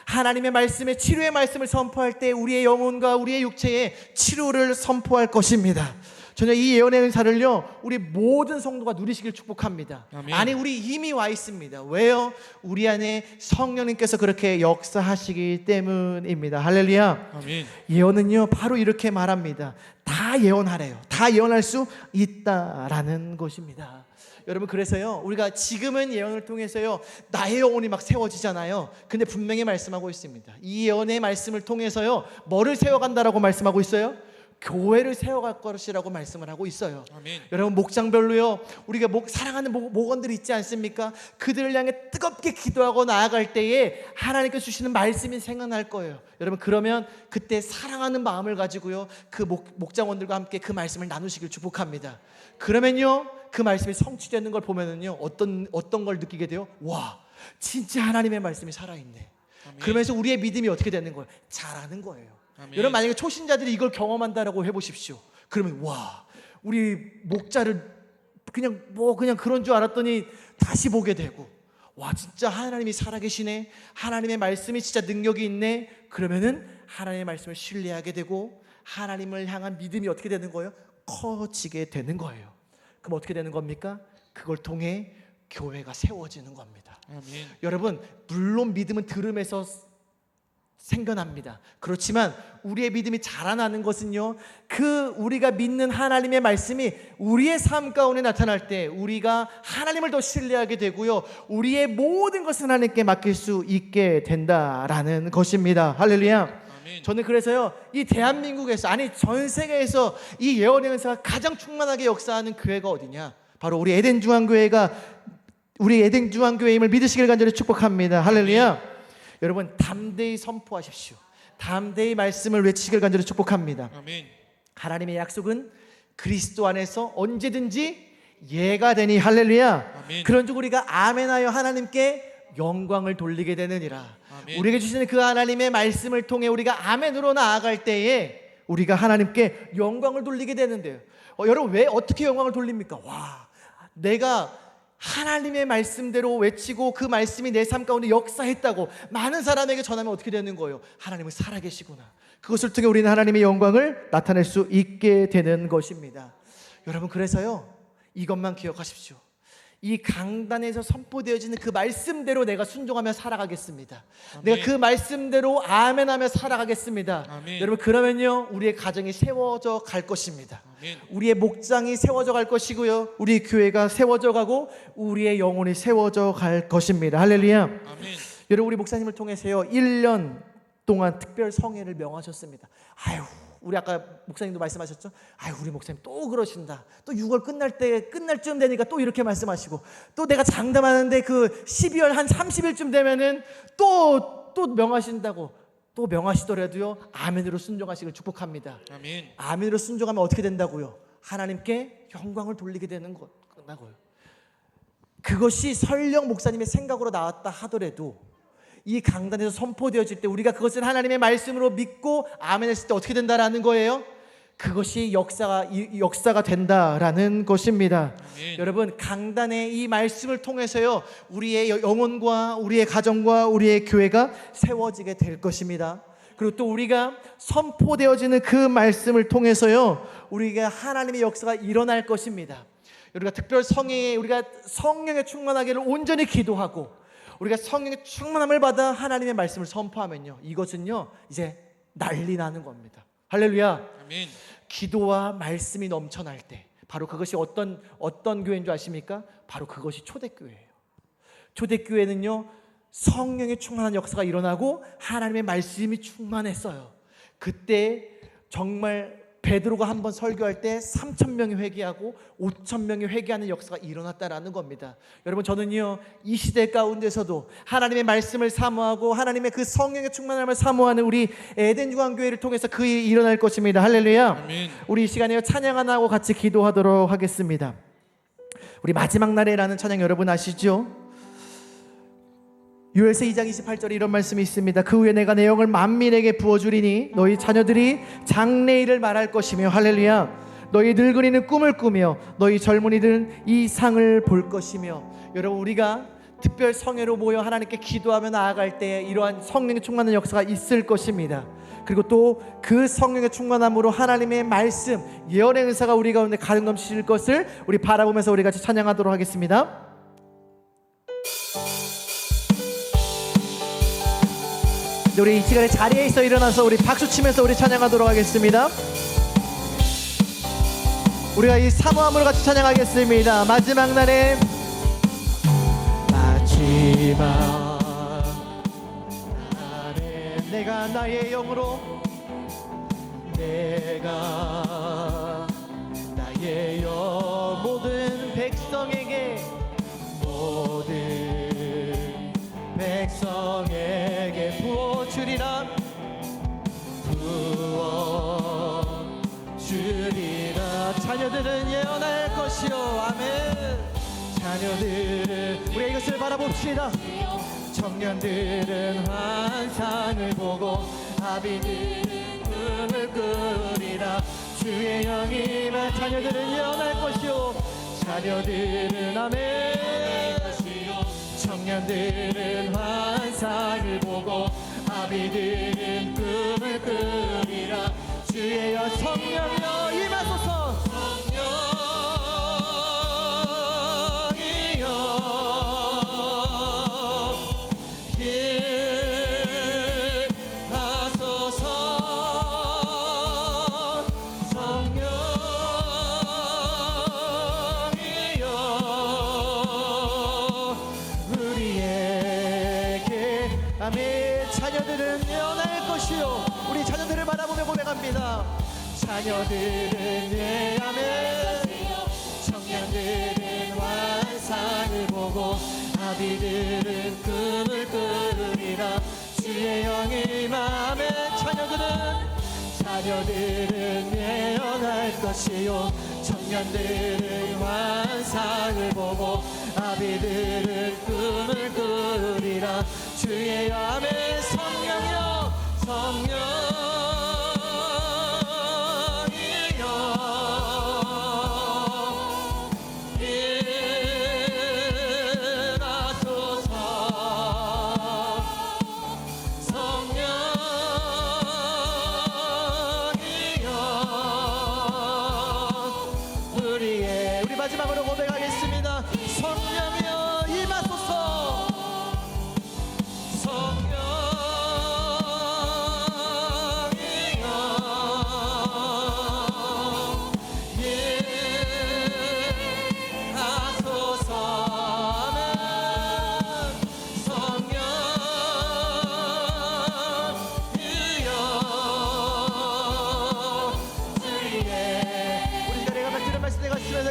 [SPEAKER 1] 하나님의 말씀에 치료의 말씀을 선포할 때 우리의 영혼과 우리의 육체에 치료를 선포할 것입니다. 저는 이 예언의 은사를요 우리 모든 성도가 누리시길 축복합니다.
[SPEAKER 2] 아멘.
[SPEAKER 1] 아니 우리 이미 와 있습니다. 왜요? 우리 안에 성령님께서 그렇게 역사하시기 때문입니다. 할렐루야.
[SPEAKER 2] 아멘.
[SPEAKER 1] 예언은요 바로 이렇게 말합니다. 다 예언하래요. 다 예언할 수 있다라는 것입니다. 여러분 그래서요 우리가 지금은 예언을 통해서요 나의 영혼이 막 세워지잖아요. 근데 분명히 말씀하고 있습니다. 이 예언의 말씀을 통해서요 뭐를 세워간다라고 말씀하고 있어요? 교회를 세워갈 것이라고 말씀을 하고 있어요.
[SPEAKER 2] 아멘.
[SPEAKER 1] 여러분 목장별로요 우리가 사랑하는 목원들이 있지 않습니까? 그들을 향해 뜨겁게 기도하고 나아갈 때에 하나님께서 주시는 말씀이 생각날 거예요. 여러분 그러면 그때 사랑하는 마음을 가지고요 그 목장원들과 함께 그 말씀을 나누시길 축복합니다. 그러면요 그 말씀이 성취되는 걸 보면은요 어떤 걸 느끼게 돼요? 와 진짜 하나님의 말씀이 살아있네.
[SPEAKER 2] 아멘.
[SPEAKER 1] 그러면서 우리의 믿음이 어떻게 되는 거예요? 자라는 거예요.
[SPEAKER 2] 아멘.
[SPEAKER 1] 여러분 만약에 초신자들이 이걸 경험한다라고 해보십시오. 그러면 와 우리 목자를 그냥 그런 줄 알았더니 다시 보게 되고 와, 진짜 하나님이 살아계시네, 하나님의 말씀이 진짜 능력이 있네, 그러면은 하나님의 말씀을 신뢰하게 되고 하나님을 향한 믿음이 어떻게 되는 거예요? 커지게 되는 거예요. 그럼 어떻게 되는 겁니까? 그걸 통해 교회가 세워지는 겁니다.
[SPEAKER 2] 아멘.
[SPEAKER 1] 여러분, 물론 믿음은 들음에서 생겨납니다. 그렇지만 우리의 믿음이 자라나는 것은요, 그 우리가 믿는 하나님의 말씀이 우리의 삶 가운데 나타날 때 우리가 하나님을 더 신뢰하게 되고요, 우리의 모든 것을 하나님께 맡길 수 있게 된다라는 것입니다. 할렐루야.
[SPEAKER 2] 아멘.
[SPEAKER 1] 저는 그래서요, 이 대한민국에서, 아니 전 세계에서 이 예언의 은사가 가장 충만하게 역사하는 교회가 어디냐? 바로 우리 에덴 중앙교회가, 우리 에덴 중앙교회임을 믿으시길 간절히 축복합니다. 할렐루야. 여러분, 담대히 선포하십시오. 담대히 말씀을 외치길 간절히 축복합니다.
[SPEAKER 2] 아멘.
[SPEAKER 1] 하나님의 약속은 그리스도 안에서 언제든지 예가 되니. 할렐루야.
[SPEAKER 2] 아멘.
[SPEAKER 1] 그런즉 우리가 아멘하여 하나님께 영광을 돌리게 되느니라.
[SPEAKER 2] 아멘.
[SPEAKER 1] 우리에게 주시는 그 하나님의 말씀을 통해 우리가 아멘으로 나아갈 때에 우리가 하나님께 영광을 돌리게 되는데요. 여러분, 왜 어떻게 영광을 돌립니까? 와, 내가 하나님의 말씀대로 외치고 그 말씀이 내 삶 가운데 역사했다고 많은 사람에게 전하면 어떻게 되는 거예요? 하나님은 살아계시구나. 그것을 통해 우리는 하나님의 영광을 나타낼 수 있게 되는 것입니다. 여러분, 그래서요, 이것만 기억하십시오. 이 강단에서 선포되어지는 그 말씀대로 내가 순종하며 살아가겠습니다.
[SPEAKER 2] 아멘.
[SPEAKER 1] 내가 그 말씀대로 아멘하며 살아가겠습니다.
[SPEAKER 2] 아멘.
[SPEAKER 1] 여러분, 그러면요, 우리의 가정이 세워져 갈 것입니다.
[SPEAKER 2] 아멘.
[SPEAKER 1] 우리의 목장이 세워져 갈 것이고요, 우리 교회가 세워져 가고 우리의 영혼이 세워져 갈 것입니다. 할렐루야.
[SPEAKER 2] 아멘.
[SPEAKER 1] 여러분, 우리 목사님을 통해서요 1년 동안 특별 성회를 명하셨습니다. 아유, 우리 아까 목사님도 말씀하셨죠? 아유, 우리 목사님 또 그러신다. 또 6월 끝날 쯤 되니까 또 이렇게 말씀하시고, 또 내가 장담하는데 그 12월 한 30일쯤 되면은 또 명하신다고. 또 명하시더라도요, 아멘으로 순종하시길 축복합니다.
[SPEAKER 2] 아멘.
[SPEAKER 1] 아멘으로 순종하면 어떻게 된다고요? 하나님께 영광을 돌리게 되는 거고요. 그것이 설령 목사님의 생각으로 나왔다 하더라도 이 강단에서 선포되어질 때 우리가 그것을 하나님의 말씀으로 믿고 아멘했을 때 어떻게 된다라는 거예요? 그것이 역사가 된다라는 것입니다.
[SPEAKER 2] 아멘.
[SPEAKER 1] 여러분, 강단의 이 말씀을 통해서요, 우리의 영혼과 우리의 가정과 우리의 교회가 세워지게 될 것입니다. 그리고 또 우리가 선포되어지는 그 말씀을 통해서요, 우리가 하나님의 역사가 일어날 것입니다. 우리가 특별 성회에 우리가 성령에 충만하기를 온전히 기도하고 우리가 성령의 충만함을 받아 하나님의 말씀을 선포하면요, 이것은요 이제 난리 나는 겁니다. 할렐루야.
[SPEAKER 2] 아멘.
[SPEAKER 1] 기도와 말씀이 넘쳐날 때 바로 그것이 어떤 교회인 줄 아십니까? 바로 그것이 초대교회예요. 초대교회는요, 성령의 충만한 역사가 일어나고 하나님의 말씀이 충만했어요. 그때 정말 베드로가 한번 설교할 때 3,000명이 회개하고 5,000명이 회개하는 역사가 일어났다라는 겁니다. 여러분, 저는요 이 시대 가운데서도 하나님의 말씀을 사모하고 하나님의 그 성령의 충만함을 사모하는 우리 에덴 중앙교회를 통해서 그 일이 일어날 것입니다. 할렐루야.
[SPEAKER 2] 아멘.
[SPEAKER 1] 우리 이 시간에 찬양 하나 하고 같이 기도하도록 하겠습니다. 우리 마지막 날에라는 찬양 여러분 아시죠? 요엘서 2장 28절에 이런 말씀이 있습니다. 그 후에 내가 내 영을 만민에게 부어주리니 너희 자녀들이 장래일을 말할 것이며, 할렐루야, 너희 늙은이는 꿈을 꾸며 너희 젊은이들은 이 상을 볼 것이며. 여러분, 우리가 특별 성회로 모여 하나님께 기도하며 나아갈 때 이러한 성령의 충만한 역사가 있을 것입니다. 그리고 또 그 성령의 충만함으로 하나님의 말씀, 예언의 은사가 우리 가운데 가득 넘치실 것을 우리 바라보면서 우리 같이 찬양하도록 하겠습니다. 우리 이 시간에 자리에 있어 일어나서 우리 박수 치면서 우리 찬양하도록 하겠습니다. 우리가 이 사모함으로 같이 찬양하겠습니다. 마지막 날에 내가 나의 영으로 내가 나의 영 모든 백성에게 부어주리라 자녀들은 예언할 것이요. 아멘. 자녀들은 우리 이것을 바라봅시다. 청년들은 환상을 보고 아비들은 꿈을 꾸리라. 주의 영이나 자녀들은 예언할 것이요. 자녀들은 아멘. 청년들은 환상을 보고 아비들은 꿈을 꾸리라. 주여 성령여 임하소서. 아멘. 자녀들은 예언할 것이요. 우리 자녀들을 바라보며 고백합니다. 자녀들은 예언할 청년들은 환상을 보고 아비들은 꿈을 꾸리라. 주의 영이 마음에 자녀들은 예언할 것이요. 청년들은 환상을 보고 아비들은 꿈을 꾸리라. 주의 암의 성령여 성령이여 일하소서. 성령이여 우리 마지막으로 고백하겠습니다. 성령이여 임하소서.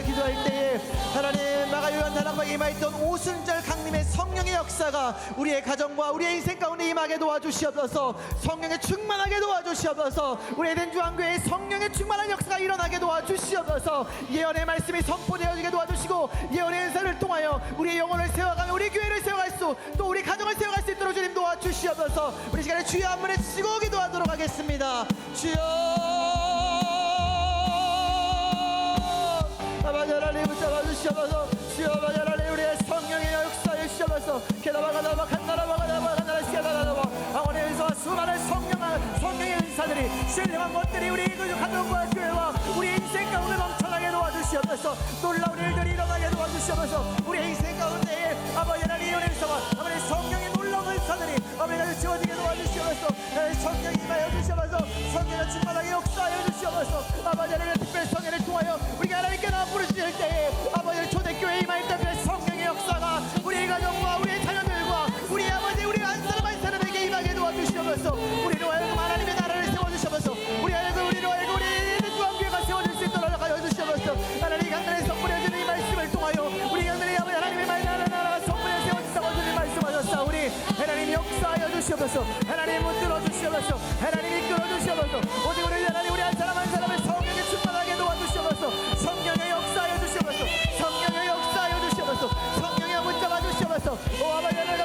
[SPEAKER 1] 기도할 때에 하나님 마가요한 다락방에 임하였던 오순절 강림의 성령의 역사가 우리의 가정과 우리의 인생 가운데 임하게 도와주시옵소서. 성령의 충만하게 도와주시옵소서. 우리의 된주한교회의 성령의 충만한 역사가 일어나게 도와주시옵소서. 예언의 말씀이 선포되어지게 도와주시고 예언의 은사를 통하여 우리의 영혼을 세워가며 우리 교회를 세워갈 수, 또 우리 가정을 세워갈 수 있도록 주님 도와주시옵소서. 우리 시간에 주여 한 분에 치고 기도하도록 하겠습니다. 주여 아버지 하나님 붙잡아주시옵소서. 주여 아버지 하나님 우리의 성령의 역사에 주시옵소서. 게다바가다바 간다라바가다바가다라시가다라바 아원의 은사와 수많은 성령의 은사들이 신령한 것들이 우리 그 가정과 교회와 우리 인생 가운데 넘쳐나게 도와주시옵소서. 놀라운 일들이 일어나게 도와주시옵소서. 우리 인생 가운데에 아버지 하나님 이런 은사와 아버지 성령의 놀라운 은사들이 아버지 하나님 지워지게 도와주시옵소서. 성령이 임하여 주시옵소서. 성령의 충만하게 역사하여 주시옵소서. 아버지 하나님 특별 성령을 통하여 우리가 하나님께 나와 부르실 때에 아버지 초대교회에 임하였던 그 성령의 역사가 우리 가정과 우리 자녀들과 우리 아버지 우리 한 사람 한 사람에게 임하게 도와주시옵소서. 우리로 하여금 하나님의 나라를 세워주시옵소서. 우리로 하여금 우리 주한교회가 세워질 수 있도록 하여 주시옵소서. 하나님 강단에 선포해주는 이 말씀을 통하여 우리 강단에 아버지 하나님의 나라가 선포해 세워진다고 주님 말씀하셨사오니 하나님 역사하여 주시옵소서. 하나님 문들어 주시옵소서. 하나님 이끌어 주시옵소서. 오직 우리 하나님 우리 한 사람 한 사람의 성령에 충만하게 도와주시옵소서. 성령의 역사하여 주시옵소서. 성령의 역사하여 주시옵소서. 성령의 붙잡아 주시옵소서. 오 아버지 하나님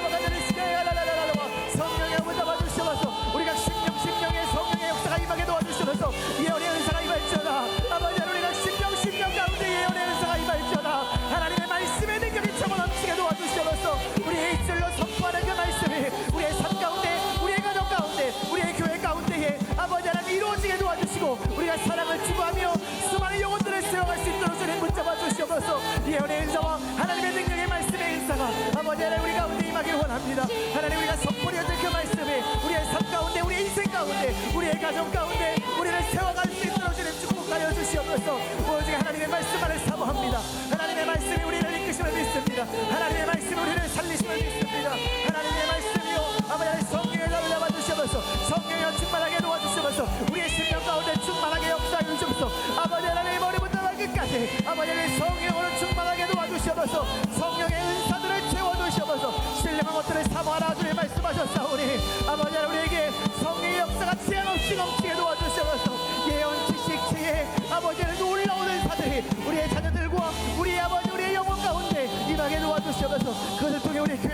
[SPEAKER 1] 성령의 붙잡아 주시옵소서. 우리가 심령의 성령의 역사가 임하게 도와주시옵소서. 예언의 은사가 임할지어다. 아버지 우리가 심령 가운데 예언의 은사가 임할지어다. 하나님의 말씀의 능력이 차고 넘치게 도와주시옵소서. 우리의 입술로 선포하는 그 말씀이 우리의 삶 가운데 우리의 가정 가운데 우리의 교회 가운데에 아버지 하나님 이루어지게 도와주시고 우리가 사랑을 추구하며 수많은 영혼들을 세워갈 수 있도록 주님 붙잡아 주시옵소서. 예언의 은사와 하나님의 능력의 말씀의 은사가 아버지 하나님 우리 가운데 임하기를 원합니다. 하나님 우리가 선포되어질 그 말씀이 우리의 삶 가운데 우리의 인생 가운데 우리의 가정 가운데 우리를 세워갈 수 있도록 주님 축복하여 주시옵소서. 오직 하나님의 말씀만을 사모합니다. 하나님의 말씀이 우리를 이끄심을 믿습니다. 하나님의 말씀이 우리를 살리심을 믿습니다. 하나님의 말씀이요 아버지 하나님 성령을 잡아 주시옵소서. 성령을 충만하게 도와주시옵소서. 우리의 심령 가운데 충만하게 역사해 주시옵소서. 아버지 하나님 머리부터 발끝까지 아버지 하나님 성령으로 충만하게 도와주시옵소서. 성령의 은사들을 채워주시옵소서. 신령한 것들을 사모하라 주님 말씀하셨사오니 아버지 하나님 우리에게 성령의 역사가 제한없이 넘치게 도와주시옵소서.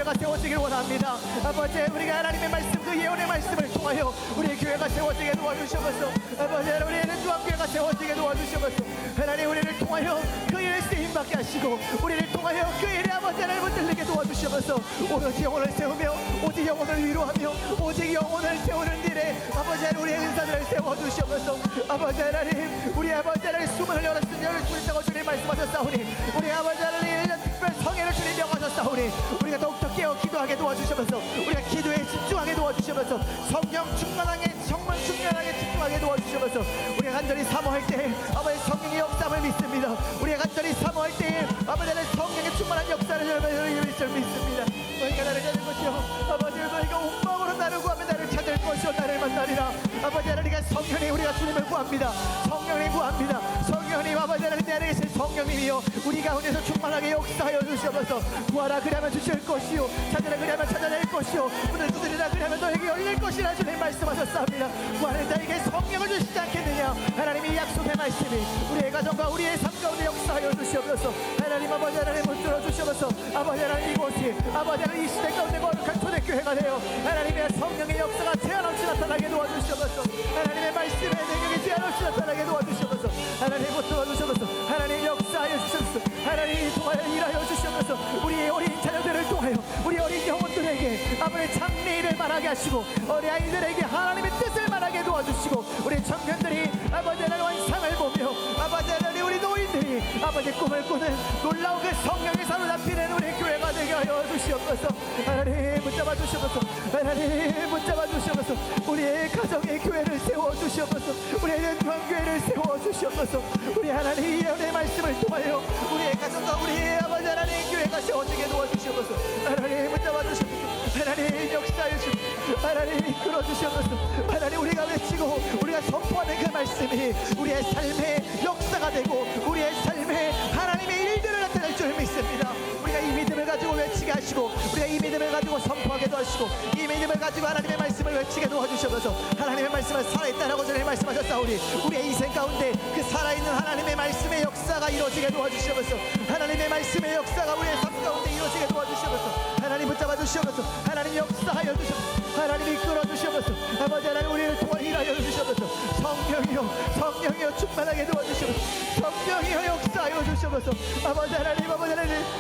[SPEAKER 1] 교회가 세워지길 원합니다. 아버지, 우리가 하나님의 말씀, 그 예언의 말씀을 통하여 우리의 교회가 세워지게 도와주셔서, 아버지, 우리의 중앙교회가 세워지게 도와주셔서, 하나님 우리를 통하여 그 일을 쓰임받게 하시고, 우리를 통하여 그 일에 아버지 하나님 붙들리게 도와주셔서, 오직 영혼을 세우며 오직 영혼을 위로하며 오직 영혼을 세우는 일에 아버지 하나님 우리의 은사들을 세워주셔서, 아버지 하나님 우리 아버지 하나님 숨을 열었으니 열수있다고 주님 말씀하셨사오니, 우리 아버지 하나님 특별 성회를 주님 명하셨사오니, 우리가 더욱더 깨어 기도하게 도와주시면서, 우리가 기도에 집중하게 도와주시면서, 성령 충만하게 정말 충만하게 집중하게 도와주시면서, 우리가 간절히 사모할 때 아버지 성령의 역사를 믿습니다. 우리가 간절히 사모할 때 아버지 하나님 성령의 충만한 역사를 믿을 줄 믿습니다. 너희가 나를 찾을 것이요, 아버지 너희가 온 마음으로 나를 구하면 나를 찾을 것이요 나를 만나리라. 아버지 하나님 성령님, 우리가 주님을 구합니다. 성령님 구합니다. 성령님, 아버지 하나님 내 안에 계신 성령님이요, 우리 가운데서 충만하게 역사하여 주시옵소서. 구하라 그리하면 주실 것이요, 찾으라 그리하면 찾아낼 것이요, 문을 두드리라 그리하면 너에게 열릴 것이라 주님 말씀하셨사옵니다. 구하는 자에게 성령을 주시지 않겠느냐. 하나님이 약속의 말씀이 우리의 가정과 우리의 삶 가운데 역사하여 주시옵소서. 하나님 아버지 하나님 붙들어 주시옵소서. 아버지 하나님 이곳이 아버지 하나님 이 시대 가운데 거룩한 초대교회가 되어 하나님의 성령의 역사가 제한없이 나타나게 도와주시옵소서. 하나님의 말씀의 능력이 제한없이 나타나게 도와주시옵소서. 하나님 붙들어 주시옵소서. 하나님 역사하여 주시옵소서. 하나님 통하여 일하여 주시옵소서. 우리의 어린 자녀들을 통하여 우리 어린 영혼들에게 아버지 장래일을 말하게 하시고, 어린 아이들에게 하나님의 뜻을 말하게 도와주시고, 우리 청년들이 아버지 하나님 환상을 보며 아버지 하나님 우리 노인들이 아버지 꿈을 꾸는 놀라운 그 성령의 사로잡히는 우리 교회가 되게 하여 주시옵소서. 하나님 붙잡아 주시옵소서. 하나님 붙잡아 주시옵소서. 우리의 가정의 교회를 세워 주시옵소서. 우리의 중앙교회를 세워 주시옵소서. 우리 하나님 예언의 말씀을 통하여 우리의 가정과 우리의 아버지 하나님 교회가 세워지게 도와주시옵소서. 하나님 붙잡아 주시옵소서. 하나님 역사해 주시옵소서. 하나님 이끌어 주시옵소서. 하나님 우리가 외치고 우리가 선포하는 그 말씀이 우리의 삶의 역사가 되고 우리의 삶에 하나님의 일들을 나타낼 줄 믿습니다. 우리가 이 믿음을 가지고 외치게 하시고, 우리가 이 믿음을 가지고 선포하게도 하시고, 이 믿음을 가지고 하나님의 말씀을 외치게 도와주셔서 하나님의 말씀은 살아있다라고 전에 말씀하셨사오니, 우리의 인생 가운데 그 살아있는 하나님의 말씀의 역사가 이루어지게 도와주셔서, 하나님의 말씀의 역사가 우리의 삶 가운데 이루어지게 도와주셔서, 하나님 붙잡아 주셔서, 하나님 역사하여 주셔서, 하나님 이끌어 주셔서, 아버지 하나님 우리를 통하 일하여 주셔서, 성령이여 충만하게 도와주셔서, 성령이여 역사하여 주셔서, 아버지 하나님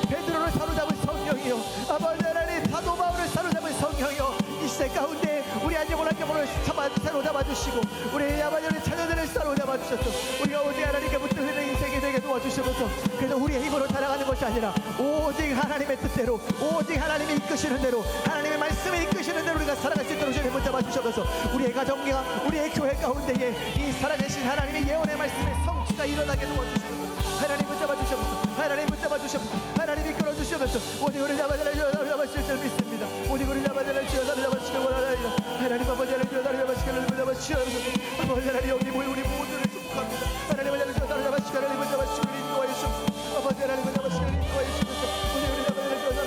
[SPEAKER 1] 베드로를 사로잡은 성령이여, 아버지 하나님 사도 바울을 사로잡은 성령이여, 이 시대 가운데 우리 한 영혼 한 영혼을 사로잡아 주시고, 우리 아버지 하나님 자녀들을 사로잡아 주셔서, 우리가 오직 하나님께 붙들리는 인생이 되게 도와주셔서, 그래서 우리의 힘으로 살아가는 것이 아니라 오직 하나님의 뜻대로, 오직 하나님이 이끄시는 대로, 하나님의 말씀에 이끄시는 대로 우리가 살아갈 수 있도록 주님 붙잡아 주셔서, 우리의 가정과 우리의 교회 가운데에 이 살아계신 하나님의 예언의 말씀의 성취가 일어나게 도와주셔서, 하나님 붙잡아 주셔서, 하나님 붙잡아 주셔서, 하나님 이끌어 주셔서, 오직 우리 잡아주실 줄 믿습니다. 오직 우리 잡아주시길 원하나이다. 하나님 아버지 하나님 잡아주시기를 붙잡아주시옵소서. 아버지 하나님 여기 모인 우리 모두를 축복합니다. 하나님 잡아주시기를 인도하여 주옵소서. 아버지 하나님 잡아주시기를 인도하여 주옵소서. 오직 우리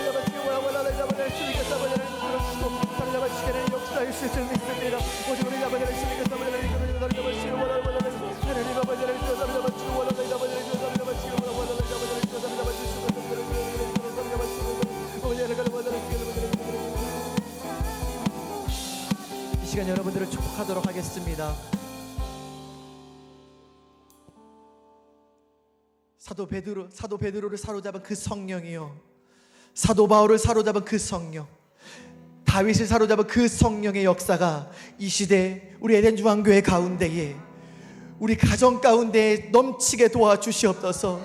[SPEAKER 1] 잡아주시기를 원하나이다. 주님께서 아버지 하나님 들어주시고 잡아주시기를 역사해 주실 줄 믿습니다. 오직 우리 잡아주시기를 잡아주시기를 원하나이다. 하나님 아버지 하나님 잡아주시기를 원하나이다. 이 시간 여러분들을 축복하도록 하겠습니다. 사도 베드로를 사로잡은 그 성령이요, 사도 바울을 사로잡은 그 성령, 다윗을 사로잡은 그 성령의 역사가 이 시대 우리 에덴 중앙교회 가운데에, 우리 가정 가운데에 넘치게 도와주시옵소서.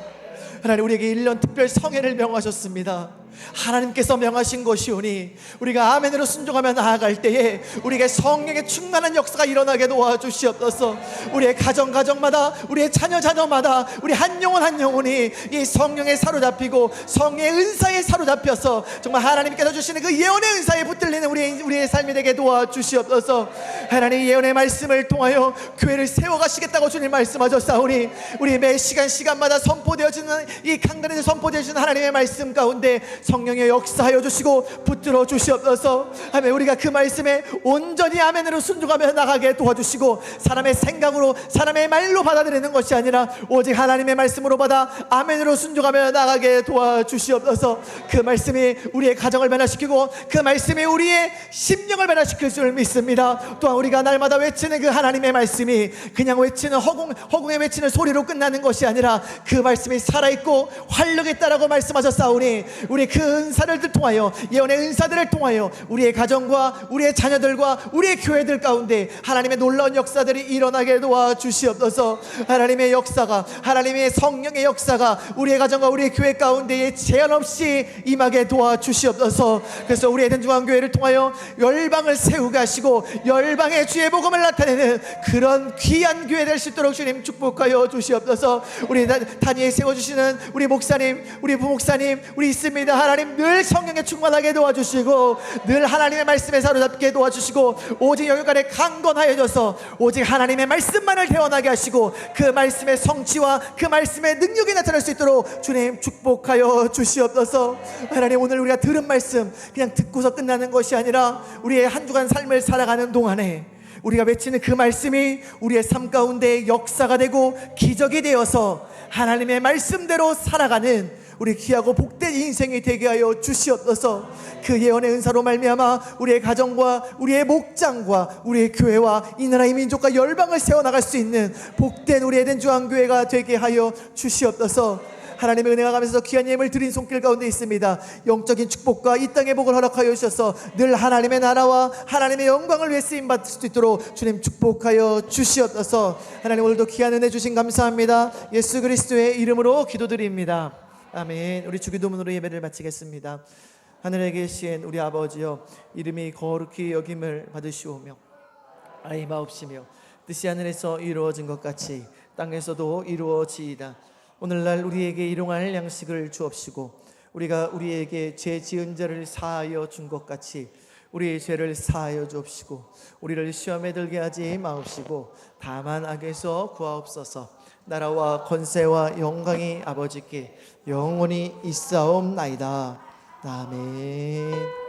[SPEAKER 1] 하나님 우리에게 1년 특별 성회를 명하셨습니다. 하나님께서 명하신 것이오니 우리가 아멘으로 순종하며 나아갈 때에 우리에게 성령의 충만한 역사가 일어나게 도와주시옵소서. 우리의 가정마다, 우리의 자녀마다, 우리 한 영혼이 이 성령에 사로잡히고 성령의 은사에 사로잡혀서 정말 하나님께서 주시는 그 예언의 은사에 붙들리는 우리의 우리의 삶이 되게 도와주시옵소서. 하나님 예언의 말씀을 통하여 교회를 세워가시겠다고 주님 말씀하셨사오니 우리 매 시간마다 선포되어지는 이 강단에서 선포되어지는 하나님의 말씀 가운데 성령의 역사하여 주시고 붙들어 주시옵소서. 아멘. 우리가 그 말씀에 온전히 아멘으로 순종하며 나가게 도와주시고 사람의 생각으로 사람의 말로 받아들이는 것이 아니라 오직 하나님의 말씀으로 받아 아멘으로 순종하며 나가게 도와주시옵소서. 그 말씀이 우리의 가정을 변화시키고 그 말씀이 우리의 심령을 변화시킬 줄 믿습니다. 또한 우리가 날마다 외치는 그 하나님의 말씀이 그냥 외치는 허공에 외치는 소리로 끝나는 것이 아니라 그 말씀이 살아있고 활력이 있다라고 말씀하셨사오니 우리 그 은사를 통하여 예언의 은사들을 통하여 우리의 가정과 우리의 자녀들과 우리의 교회들 가운데 하나님의 놀라운 역사들이 일어나게 도와주시옵소서. 하나님의 역사가 하나님의 성령의 역사가 우리의 가정과 우리의 교회 가운데에 제한 없이 임하게 도와주시옵소서. 그래서 우리 에덴 중앙교회를 통하여 열방을 세우게 하시고 열방의 주의 복음을 나타내는 그런 귀한 교회 될 수 있도록 주님 축복하여 주시옵소서. 우리 단위에 세워주시는 우리 목사님 우리 부목사님 우리 있습니다. 하나님 늘 성령에 충만하게 도와주시고 늘 하나님의 말씀에 사로잡게 도와주시고 오직 영육간에 강건하여 줘서 오직 하나님의 말씀만을 태어나게 하시고 그 말씀의 성취와 그 말씀의 능력이 나타날 수 있도록 주님 축복하여 주시옵소서. 하나님 오늘 우리가 들은 말씀 그냥 듣고서 끝나는 것이 아니라 우리의 한 주간 삶을 살아가는 동안에 우리가 외치는 그 말씀이 우리의 삶 가운데 역사가 되고 기적이 되어서 하나님의 말씀대로 살아가는 우리 귀하고 복된 인생이 되게 하여 주시옵소서. 그 예언의 은사로 말미암아 우리의 가정과 우리의 목장과 우리의 교회와 이 나라의 민족과 열방을 세워나갈 수 있는 복된 우리 에덴 중앙교회가 되게 하여 주시옵소서. 하나님의 은혜가 가면서 귀한 예물 드린 손길 가운데 있습니다. 영적인 축복과 이 땅의 복을 허락하여 주셔서 늘 하나님의 나라와 하나님의 영광을 위해 쓰임받을 수 있도록 주님 축복하여 주시옵소서. 하나님 오늘도 귀한 은혜 주신 감사합니다. 예수 그리스도의 이름으로 기도드립니다. 아멘. 우리 주기도문으로 예배를 마치겠습니다. 하늘에 계신 우리 아버지여 이름이 거룩히 여김을 받으시오며 아이마옵시며 뜻이 하늘에서 이루어진 것 같이 땅에서도 이루어지이다. 오늘날 우리에게 일용할 양식을 주옵시고 우리가 우리에게 죄 지은 자를 사하여 준 것 같이 우리의 죄를 사하여 주옵시고 우리를 시험에 들게 하지 마옵시고 다만 악에서 구하옵소서. 나라와 권세와 영광이 아버지께 영원히 있사옵나이다. 아멘.